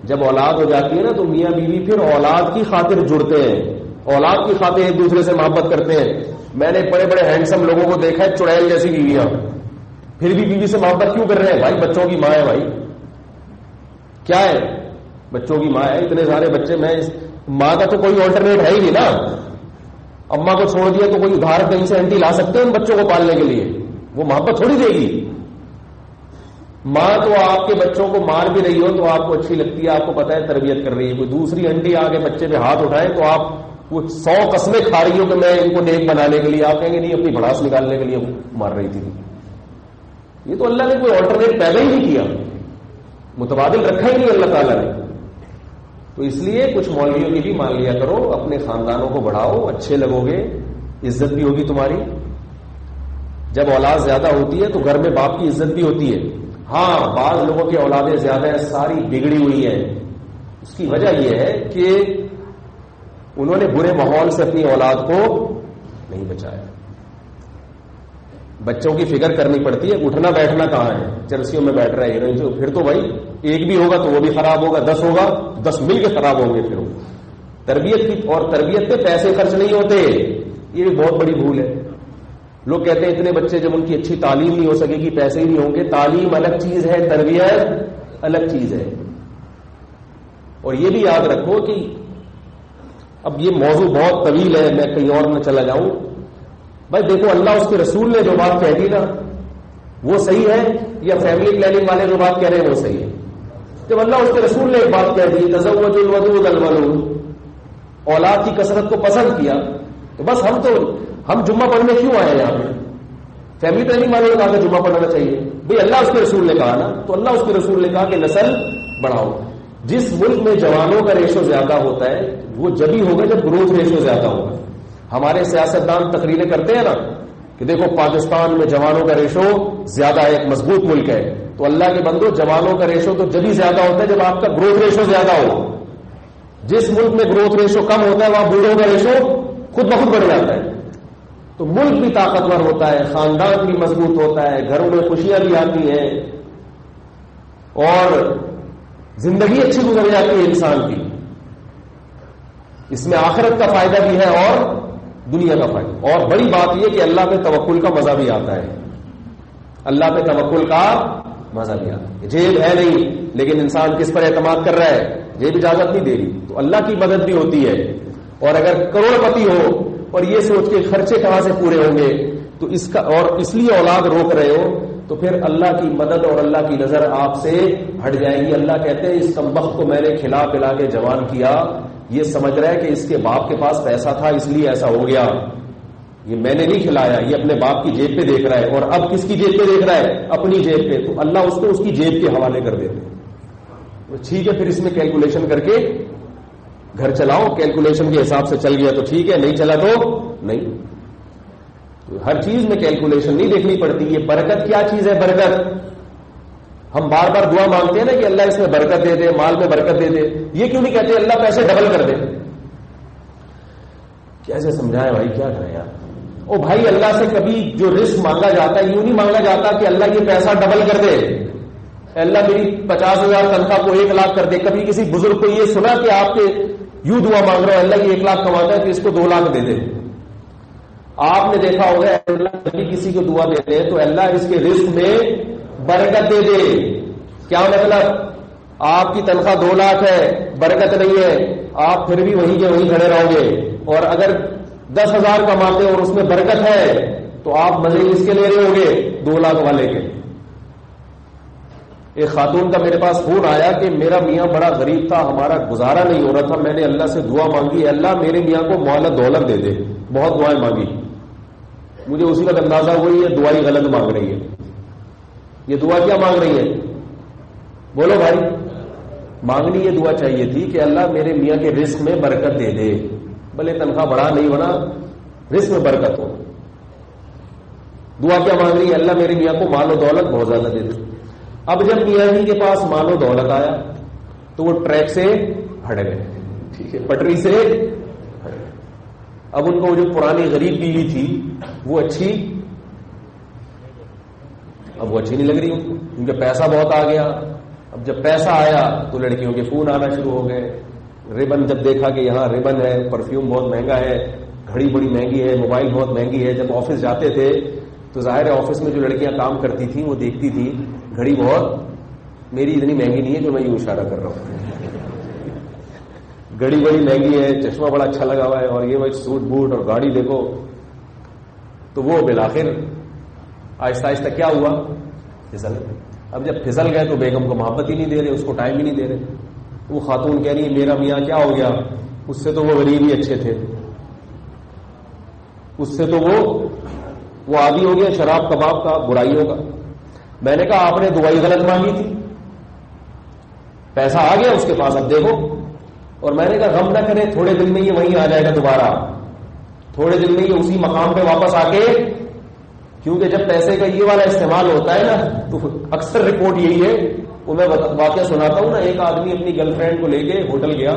جب اولاد ہو جاتی ہے نا تو میاں بیوی پھر اولاد کی خاطر جڑتے ہیں, اولاد کی خاطر ایک دوسرے سے محبت کرتے ہیں. میں نے بڑے بڑے ہینڈسم لوگوں کو دیکھا ہے, چڑیل جیسی بیویاں, پھر بھی بیوی سے محبت کیوں کر رہے ہیں؟ بھائی بچوں کی ماں ہے, بھائی کیا ہے, بچوں کی ماں ہے. اتنے سارے بچے, میں ماں کا تو کوئی آلٹرنیٹ ہے ہی نہیں نا. اما کو چھوڑ دیا تو کوئی ادھار کہیں سے اینٹی لا سکتے ہیں ان بچوں کو پالنے کے لیے؟ وہ محبت تھوڑی دے گی. ماں تو آپ کے بچوں کو مار بھی رہی ہو تو آپ کو اچھی لگتی ہے, آپ کو پتا ہے تربیت کر رہی ہے. کوئی دوسری انٹی آ کے بچے پہ ہاتھ اٹھائے تو آپ وہ 100 قسمیں کھا رہی ہو کہ میں ان کو نیک بنانے کے لیے, آپ کہیں گے نہیں اپنی بھڑاس نکالنے کے لیے مار رہی تھی. یہ تو اللہ نے کوئی آلٹرنیٹ پیدا ہی نہیں کیا, متبادل رکھا ہی نہیں اللہ تعالیٰ نے. تو اس لیے کچھ مولویوں کی بھی مان لیا کرو, اپنے خاندانوں کو بڑھاؤ, اچھے لگو گے, عزت بھی ہوگی تمہاری. جب اولاد زیادہ ہوتی ہے تو گھر میں باپ کی عزت بھی ہوتی ہے. ہاں بعض لوگوں کی اولادیں زیادہ ہیں, ساری بگڑی ہوئی ہیں. اس کی وجہ یہ ہے کہ انہوں نے برے ماحول سے اپنی اولاد کو نہیں بچایا. بچوں کی فکر کرنی پڑتی ہے, اٹھنا بیٹھنا کہاں ہے, چرسیوں میں بیٹھ رہا ہے, پھر تو بھائی ایک بھی ہوگا تو وہ بھی خراب ہوگا, 10 ہوگا 10 مل کے خراب ہوں گے. پھر تربیت کی, اور تربیت پہ پیسے خرچ نہیں ہوتے, یہ بھی بہت بڑی بھول ہے. لوگ کہتے ہیں اتنے بچے جب ان کی اچھی تعلیم نہیں ہو سکے گی، پیسے ہی نہیں ہوں گے. تعلیم الگ چیز ہے، تربیت الگ چیز ہے. اور یہ بھی یاد رکھو کہ اب یہ موضوع بہت طویل ہے، میں کہیں اور نہ چلا جاؤں. بھائی دیکھو، اللہ اس کے رسول نے جو بات کہہ دی نا وہ صحیح ہے، یا فیملی پلاننگ والے جو بات کہہ رہے ہیں وہ صحیح ہے؟ جب اللہ اس کے رسول نے ایک بات کہہ دی، تزوج الودود الولود، اولاد کی کثرت کو پسند کیا، تو بس ہم جمعہ پڑھنے کیوں آئے ہیں یہاں پہ؟ فیملی پلاننگ والوں نے کہا کہ جمعہ پڑھنا چاہیے. بھئی اللہ اس کے رسول نے کہا نا، تو اللہ اس کے رسول نے کہا کہ نسل بڑھاؤ. جس ملک میں جوانوں کا ریشو زیادہ ہوتا ہے وہ جبھی ہوگا جب گروتھ ریشو زیادہ ہوگا. ہمارے سیاستدان تقریریں کرتے ہیں نا کہ دیکھو پاکستان میں جوانوں کا ریشو زیادہ ہے، ایک مضبوط ملک ہے. تو اللہ کے بندو، جوانوں کا ریشو تو جبھی زیادہ ہوتا ہے جب آپ کا گروتھ ریشو زیادہ ہو. جس ملک میں گروتھ ریشو کم ہوتا ہے وہاں بوڑھوں کا ریشو خود بخود بڑھ جاتا ہے. تو ملک بھی طاقتور ہوتا ہے، خاندان بھی مضبوط ہوتا ہے، گھروں میں خوشیاں بھی آتی ہیں اور زندگی اچھی گزر جاتی ہے انسان کی. اس میں آخرت کا فائدہ بھی ہے اور دنیا کا فائدہ. اور بڑی بات یہ کہ اللہ پہ توکل کا مزہ بھی آتا ہے. اللہ پہ توکل کا مزہ بھی آتا ہے. جیب ہے نہیں لیکن انسان کس پر اعتماد کر رہا ہے؟ جیب اجازت نہیں دے رہی تو اللہ کی مدد بھی ہوتی ہے. اور اگر کروڑ پتی ہو اور یہ سوچ کے خرچے کہاں سے پورے ہوں گے تو اس لیے اولاد روک رہے ہو تو پھر اللہ کی مدد اور اللہ کی نظر آپ سے ہٹ جائے گی. اللہ کہتے ہیں اس کمبخت کو میں نے کھلا پلا کے جوان کیا، یہ سمجھ رہا ہے کہ اس کے باپ کے پاس پیسہ تھا اس لیے ایسا ہو گیا. یہ میں نے نہیں کھلایا، یہ اپنے باپ کی جیب پہ دیکھ رہا ہے. اور اب کس کی جیب پہ دیکھ رہا ہے؟ اپنی جیب پہ. تو اللہ اس کو اس کی جیب کے حوالے کر دیتے. ٹھیک ہے، پھر اس میں کیلکولیشن کر کے گھر چلاؤ. کیلکولیشن کے حساب سے چل گیا تو ٹھیک ہے، نہیں چلا تو نہیں. تو ہر چیز میں کیلکولیشن نہیں دیکھنی پڑتی. یہ برکت کیا چیز ہے؟ برکت. ہم بار بار دعا مانگتے ہیں نا کہ اللہ اس میں برکت دے دے، مال میں برکت دے دے. یہ کیوں نہیں کہتے اللہ پیسے ڈبل کر دے؟ کیسے سمجھائے بھائی، کیا کریں یار. او بھائی، اللہ سے کبھی جو رزق مانگا جاتا ہے یوں نہیں مانگا جاتا کہ اللہ یہ پیسہ ڈبل کر دے، اللہ میری 50,000 تنخواہ کو 1,00,000 کر دے. کبھی کسی بزرگ کو یہ سنا کہ آپ کے یوں دعا مانگ رہا ہو اللہ یہ 1,00,000 کماتا ہے کہ اس کو 2,00,000 دے دے؟ آپ نے دیکھا ہوگا اللہ کبھی کسی کو دعا دیتے ہیں تو اللہ اس کے رزق میں برکت دے دے. کیا مطلب؟ آپ کی تنخواہ 2,00,000 ہے، برکت نہیں ہے، آپ پھر بھی وہیں کے وہیں کھڑے رہو گے. اور اگر 10,000 کماتے اور اس میں برکت ہے تو آپ مزے اس کے لے رہے ہو گے 2,00,000 والے کے. ایک خاتون کا میرے پاس فون آیا کہ میرا میاں بڑا غریب تھا، ہمارا گزارا نہیں ہو رہا تھا، میں نے اللہ سے دعا مانگی اللہ میرے میاں کو مہلت دولت دے دے. بہت دعائیں مانگی. مجھے اسی وقت اندازہ ہوئی یہ دعائی غلط مانگ رہی ہے. یہ دعا کیا مانگ رہی ہے؟ بولو بھائی. مانگنی یہ دعا چاہیے تھی کہ اللہ میرے میاں کے رزق میں برکت دے دے، بھلے تنخواہ بڑھا نہیں بنا، رزق میں برکت ہو. دعا کیا مانگ رہی ہے؟ اللہ میرے میاں کو مال و دولت بہت زیادہ دے دے. اب جب میاں جی کے پاس مال و دولت آیا تو وہ ٹریک سے ہٹ گئے. ٹھیک ہے، پٹری سے. اب ان کو جو پرانی غریب بیوی تھی وہ اچھی، اب وہ اچھی نہیں لگ رہی ان کو کیونکہ پیسہ بہت آ گیا. اب جب پیسہ آیا تو لڑکیوں کے فون آنا شروع ہو گئے. ربن جب دیکھا کہ یہاں ربن ہے، پرفیوم بہت مہنگا ہے، گھڑی بڑی مہنگی ہے، موبائل بہت مہنگی ہے. جب آفس جاتے تھے تو ظاہر ہے آفس میں جو لڑکیاں کام کرتی تھیں وہ دیکھتی تھی گھڑی بہت میری اتنی مہنگی نہیں ہے جو میں یوں اشارہ کر رہا ہوں، گھڑی بڑی مہنگی ہے، چشمہ بڑا اچھا لگا ہوا ہے، اور یہ بھائی سوٹ بوٹ اور گاڑی دیکھو. تو وہ بالآخر آہستہ آہستہ کیا ہوا؟ پھسل گئے. اب جب پھسل گئے تو بیگم کو محبت ہی نہیں دے رہے، اس کو ٹائم ہی نہیں دے رہے. وہ خاتون کہہ رہی ہے میرا میاں کیا ہو گیا، اس سے تو وہ غریب ہی اچھے تھے، اس سے تو وہ عادی ہو گیا شراب کباب کا، برائیوں کا. میں نے کہا آپ نے دعائی غلط مانگی تھی، پیسہ آ گیا اس کے پاس اب دیکھو. اور میں نے کہا غم نہ کریں، تھوڑے دن میں یہ وہیں آ جائے گا دوبارہ، تھوڑے دن میں یہ اسی مقام پہ واپس آ کے. کیونکہ جب پیسے کا یہ والا استعمال ہوتا ہے نا تو اکثر رپورٹ یہی ہے. وہ میں واقعہ سناتا ہوں نا. ایک آدمی اپنی گرل فرینڈ کو لے کے ہوٹل گیا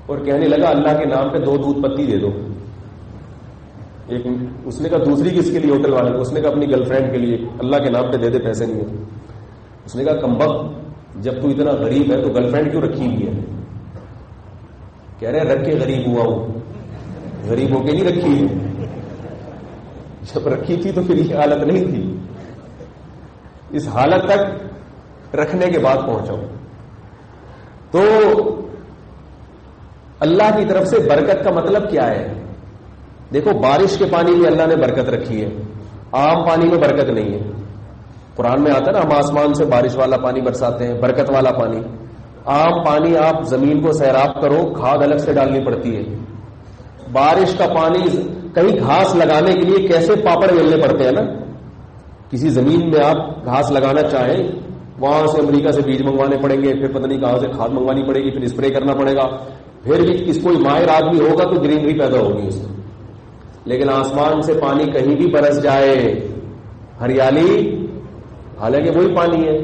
اور کہنے لگا اللہ کے نام پہ 2 دودھ پتی دے دو. ایک اس نے کہا دوسری کس کے لیے؟ ہوٹل والے کو. اس نے کہا اپنی گرل فرینڈ کے لیے. اللہ کے نام پہ دے دے، پیسے نہیں ہوتے. اس نے کہا کمبخت، جب تو اتنا غریب ہے تو گرل فرینڈ کیوں رکھی ہوئی ہے؟ کہہ رہے رکھ کے غریب ہوا ہوں، غریب ہو کے نہیں رکھی ہے. جب رکھی تھی تو پھر یہ حالت نہیں تھی. اس حالت تک رکھنے کے بعد پہنچا. تو اللہ کی طرف سے برکت کا مطلب کیا ہے؟ دیکھو بارش کے پانی میں اللہ نے برکت رکھی ہے, عام پانی میں برکت نہیں ہے. قرآن میں آتا ہے نا ہم آسمان سے بارش والا پانی برساتے ہیں, برکت والا پانی. عام پانی آپ زمین کو سیراب کرو, کھاد الگ سے ڈالنی پڑتی ہے. بارش کا پانی کہیں گھاس لگانے کے لیے کیسے پاپڑ ملنے پڑتے ہیں نا. کسی زمین میں آپ گھاس لگانا چاہیں, وہاں سے امریکہ سے بیج منگوانے پڑیں گے, پھر پتہ نہیں کہاں سے کھاد منگوانی پڑے گی, پھر اسپرے کرنا پڑے گا, پھر بھی اس کوئی ماہر آدمی ہوگا تو گرینری پیدا ہوگی اس میں. لیکن آسمان سے پانی کہیں بھی برس جائے, ہریالی, حالانکہ وہی پانی ہے.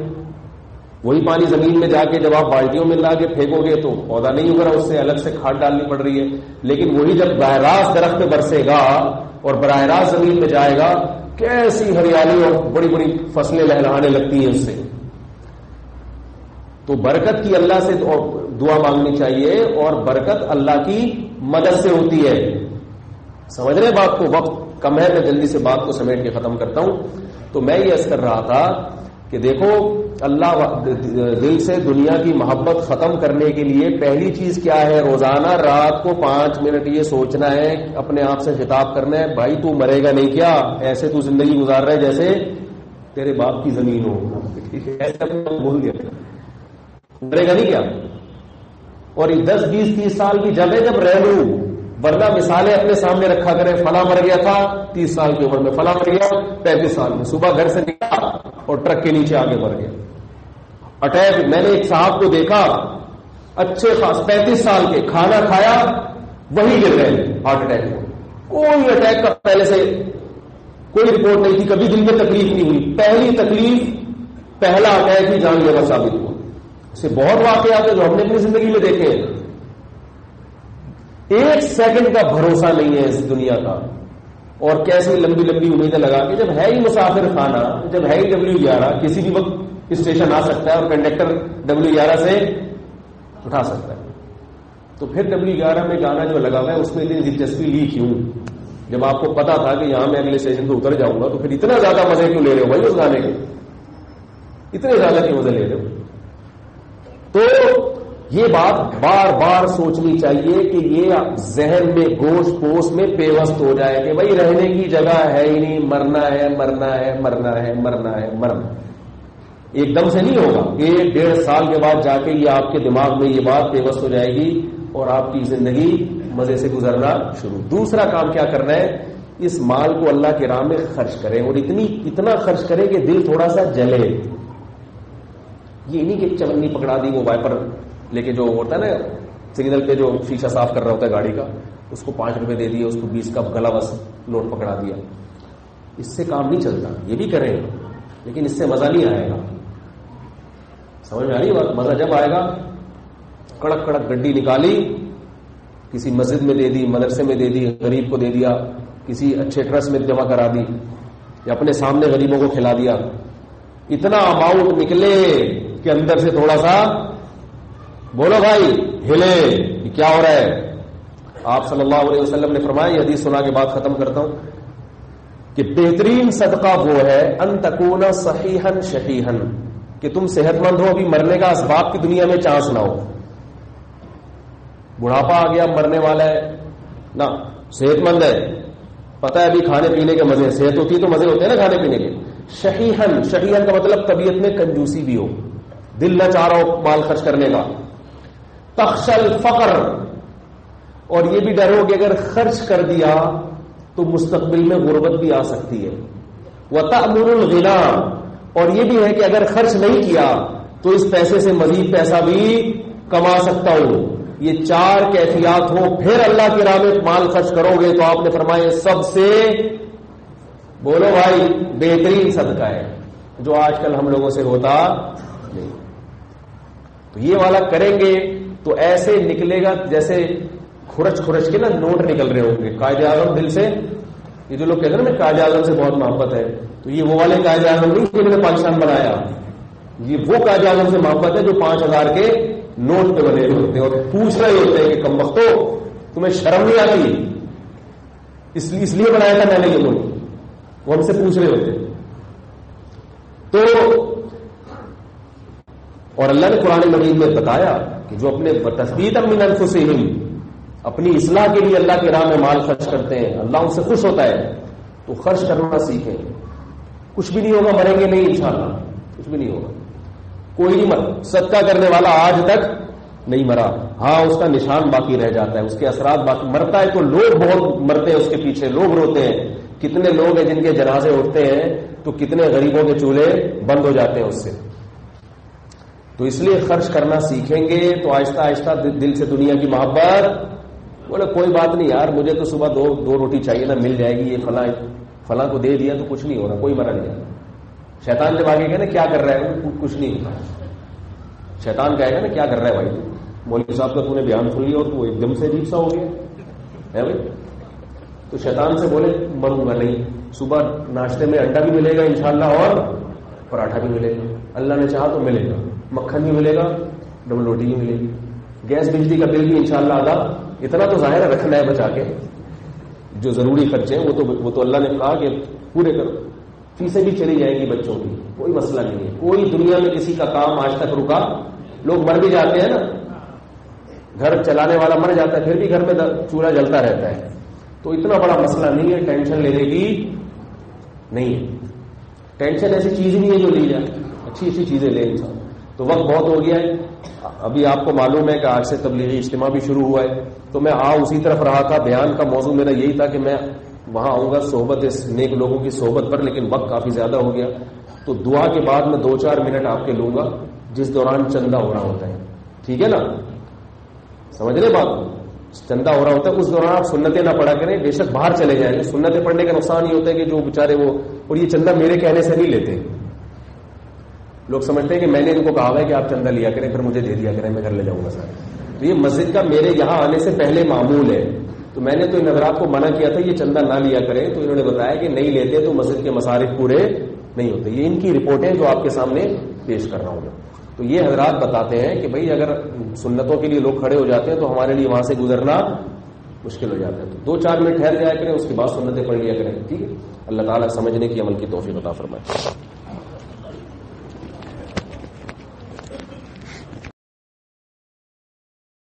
وہی پانی زمین میں جا کے جب آپ بالٹیوں میں لا کے پھینکو گے تو پودا نہیں ہوگا, اس سے الگ سے کھاد ڈالنی پڑ رہی ہے. لیکن وہی جب براہ راست درخت میں برسے گا اور براہ راست زمین میں جائے گا, کیسی ہریالی اور بڑی بڑی فصلیں لہلانے لگتی ہیں اس سے. تو برکت کی اللہ سے دعا مانگنی چاہیے, اور برکت اللہ کی مدد سے ہوتی ہے. سمجھ رہے بات کو؟ وقت کم ہے, میں جلدی سے بات کو سمیٹ کے ختم کرتا ہوں. تو میں یہ عرض کر رہا تھا کہ دیکھو اللہ دل سے دنیا کی محبت ختم کرنے کے لیے پہلی چیز کیا ہے؟ روزانہ رات کو 5 منٹ یہ سوچنا ہے, اپنے آپ سے خطاب کرنا ہے, بھائی تو مرے گا نہیں کیا؟ ایسے تو زندگی گزار رہا ہے جیسے تیرے باپ کی زمین ہو. ایسے بول دیا, مرے گا نہیں کیا؟ اور 10 20 30 سال کی جگہ جب رہ لوں, ورنہ مثالیں اپنے سامنے رکھا کریں. فلاں مر گیا تھا 30 سال کی عمر میں, فلاں مر گیا 35 سال میں, صبح گھر سے نکلا اور ٹرک کے نیچے آگے مر گیا. اٹیک, میں نے ایک صاحب کو دیکھا اچھے خاص 35 سال کے, کھانا کھایا وہی گر گئے ہارٹ اٹیک میں. کوئی اٹیک کا پہلے سے کوئی رپورٹ نہیں تھی, کبھی دل میں تکلیف نہیں ہوئی. پہلی تکلیف, پہلا اٹیک ہی جان لیوا ثابت ہوا. اسے بہت واقعات ہیں جو ہم نے اپنی زندگی میں دیکھے ہیں. 1 سیکنڈ کا بھروسہ نہیں ہے اس دنیا کا, اور کیسی لمبی لمبی امیدیں لگا کے, جب ہے ہی مسافر خانہ, جب ہے ہی W11, کسی بھی وقت اسٹیشن آ سکتا ہے اور کنڈکٹر W11 سے اٹھا سکتا ہے. تو پھر W11 میں گانا جو لگا ہوا ہے اس میں اتنی دلچسپی لی کیوں؟ جب آپ کو پتا تھا کہ یہاں میں اگلے اسٹیشن پہ اتر جاؤں گا, تو پھر اتنا زیادہ مزے کیوں لے رہے ہو بھائی اس گانے کے؟ اتنے زیادہ کیوں مزے لے رہے ہو؟ تو یہ بات بار بار سوچنی چاہیے کہ یہ ذہن میں گوشت پوش میں پیوست ہو جائے کہ بھائی رہنے کی جگہ ہے ہی نہیں, مرنا ہے مرنا ہے مرنا ہے مرنا ہے مرنا. ایک دم سے نہیں ہوگا, 1-1.5 سال کے بعد جا کے یہ آپ کے دماغ میں یہ بات پیوست ہو جائے گی اور آپ کی زندگی مزے سے گزرنا شروع. دوسرا کام کیا کرنا ہے؟ اس مال کو اللہ کی راہ میں خرچ کریں, اور اتنا خرچ کریں کہ دل تھوڑا سا جلے. یہ نہیں کہ چلنی پکڑا دی, وہ وائپر لے کے جو ہوتا ہے نا سگنل پہ جو شیشہ صاف کر رہا ہوتا ہے گاڑی کا, اس کو 5 روپے دے دیے, اس کو 20 کا گلا بس نوٹ پکڑا دیا. اس سے کام نہیں چلتا. یہ بھی کریں لیکن اس سے مزہ نہیں آئے گا. سمجھ میں آ رہی بات؟ مزہ جب آئے گا, کڑک کڑک گڈی نکالی, کسی مسجد میں دے دی, مدرسے میں دے دی, غریب کو دے دیا, کسی اچھے ٹرسٹ میں جمع کرا دی, یا اپنے سامنے غریبوں کو کھلا دیا. اتنا اماؤنٹ نکلے کہ اندر سے تھوڑا سا بولو بھائی ہلے, یہ کیا ہو رہا ہے. آپ صلی اللہ علیہ وسلم نے فرمایا, یہ حدیث سنا کے بعد ختم کرتا ہوں, کہ بہترین صدقہ وہ ہے ان تکون صحیحا شحیحا, کہ تم صحت مند ہو, ابھی مرنے کا اسباب کی دنیا میں چانس نہ ہو. بڑھاپا آ گیا, مرنے والا ہے نا, صحت مند ہے, پتہ ہے ابھی کھانے پینے کے مزے, صحت ہوتی ہے تو مزے ہوتے ہیں نا کھانے پینے کے. شحیحن, شحیحن کا مطلب طبیعت میں کنجوسی بھی ہو, دل نہ چاہ رہا ہو مال خرچ کرنے کا. تخشل فقر, اور یہ بھی ڈر ہو کہ اگر خرچ کر دیا تو مستقبل میں غربت بھی آ سکتی ہے. وتأمل الغنا, اور یہ بھی ہے کہ اگر خرچ نہیں کیا تو اس پیسے سے مزید پیسہ بھی کما سکتا ہوں. یہ 4 کیفیات ہو, پھر اللہ کی راہ میں مال خرچ کرو گے تو آپ نے فرمایا سب سے بولو بھائی بہترین صدقہ ہے, جو آج کل ہم لوگوں سے ہوتا نہیں. تو یہ والا کریں گے تو ایسے نکلے گا جیسے کھرچ کھرچ کے نا نوٹ نکل رہے ہوں گے. قائد اعظم دل سے, یہ جو لوگ کہتے ہیں نا قائد اعظم سے بہت محبت ہے, تو یہ وہ والے قائد اعظم نہیں جنہوں نے پاکستان بنایا, یہ وہ قائد اعظم سے محبت ہے جو 5000 کے نوٹ پہ بنے ہوتے ہیں اور پوچھ رہے ہوتے ہیں کہ کم وقتوں تمہیں شرم نہیں آتی, اس لیے بنایا تھا میں نے یہ نوٹ. وہ ہم سے پوچھ رہے ہوتے ہیں. تو اور اللہ نے قرآن مجید میں بتایا کہ جو اپنے تثبیتا من انفسہم اپنی اصلاح کے لیے اللہ کی راہ میں مال خرچ کرتے ہیں, اللہ ان سے خوش ہوتا ہے. تو خرچ کرنا سیکھیں. کچھ بھی نہیں ہوگا, مریں گے نہیں انشاءاللہ, کچھ بھی نہیں ہوگا. کوئی نہیں مر, صدقہ کرنے والا آج تک نہیں مرا, ہاں اس کا نشان باقی رہ جاتا ہے, اس کے اثرات باقی. مرتا ہے تو لوگ بہت مرتے ہیں اس کے پیچھے, لوگ روتے ہیں. کتنے لوگ ہیں جن کے جنازے اٹھتے ہیں تو کتنے غریبوں کے چولہے بند ہو جاتے ہیں اس سے. تو اس لیے خرچ کرنا سیکھیں گے تو آہستہ آہستہ دل سے دنیا کی محبت. بولے کوئی بات نہیں یار, مجھے تو صبح دو روٹی چاہیے نا, مل جائے گی, یہ فلاں کو دے دیا تو کچھ نہیں ہو رہا, کوئی مرا نہیں. شیطان جب آگے کہے نا کیا کر رہا ہے, کچھ نہیں ہوتا. شیطان کہے گا نا کیا کر رہا ہے بھائی, مولوی صاحب کا تو نے بیان سن لیا اور تو ایک دم سے عجیب سا ہو گیا ہے بھائی. تو شیطان سے بولے مروں گا نہیں, صبح ناشتے میں انڈا بھی ملے گا انشاءاللہ اور پراٹھا بھی ملے گا, اللہ نے چاہا تو ملے گا, مکھن بھی ملے گا, ڈبل روٹی بھی ملے گی, گیس بجلی کا بل بھی انشاءاللہ آدھا. اتنا تو ظاہر رکھنا ہے بچا کے, جو ضروری خرچے ہیں وہ تو اللہ نے کہا کہ پورے کرو. فیسیں بھی چلی جائیں گی بچوں کی, کوئی مسئلہ نہیں ہے. کوئی دنیا میں کسی کا کام آج تک رکا, لوگ مر بھی جاتے ہیں نا, گھر چلانے والا مر جاتا ہے پھر بھی گھر میں چولہا جلتا رہتا ہے. تو اتنا بڑا مسئلہ نہیں ہے, ٹینشن لینے کی نہیں ہے. ٹینشن ایسی چیز نہیں ہے جو لی جائے, اچھی چیزیں لے انسان. تو وقت بہت ہو گیا ہے. ابھی آپ کو معلوم ہے کہ آج سے تبلیغی اجتماع بھی شروع ہوا ہے, تو میں اسی طرف رہا تھا. بیان کا موضوع میرا یہی تھا کہ میں وہاں آؤں گا صحبت اس نیک لوگوں کی صحبت پر, لیکن وقت کافی زیادہ ہو گیا. تو دعا کے بعد میں 2-4 منٹ آپ کے لوں گا, جس دوران چندہ ہو رہا ہوتا ہے. ٹھیک ہے نا, سمجھ لیں بات, چندہ ہو رہا ہوتا ہے اس دوران آپ سنتیں نہ پڑھا کریں. بے شک باہر چلے جائیں گے, سنتیں پڑھنے کا نقصان یہ ہوتا ہے کہ جو بیچارے وہ, اور یہ چندہ میرے کہنے سے نہیں لیتے. لوگ سمجھتے ہیں کہ میں نے ان کو کہا ہے کہ آپ چندہ لیا کریں پھر مجھے دے دیا کریں, میں گھر لے جاؤں گا سر. تو یہ مسجد کا میرے یہاں آنے سے پہلے معمول ہے. تو میں نے تو ان حضرات کو منع کیا تھا یہ چندہ نہ لیا کریں, تو انہوں نے بتایا کہ نہیں لیتے تو مسجد کے مصارف پورے نہیں ہوتے. یہ ان کی رپورٹیں جو آپ کے سامنے پیش کر رہا ہوں میں. تو یہ حضرات بتاتے ہیں کہ بھئی اگر سنتوں کے لیے لوگ کھڑے ہو جاتے ہیں تو ہمارے لیے وہاں سے گزرنا مشکل ہو جاتا ہے. تو 2-4 منٹ ٹھہر جایا کریں, اس کے بعد سنتیں پڑھ لیا کریں. ٹھیک ہے, اللہ تعالیٰ سمجھنے کی عمل کی توفیق عطا فرمائے.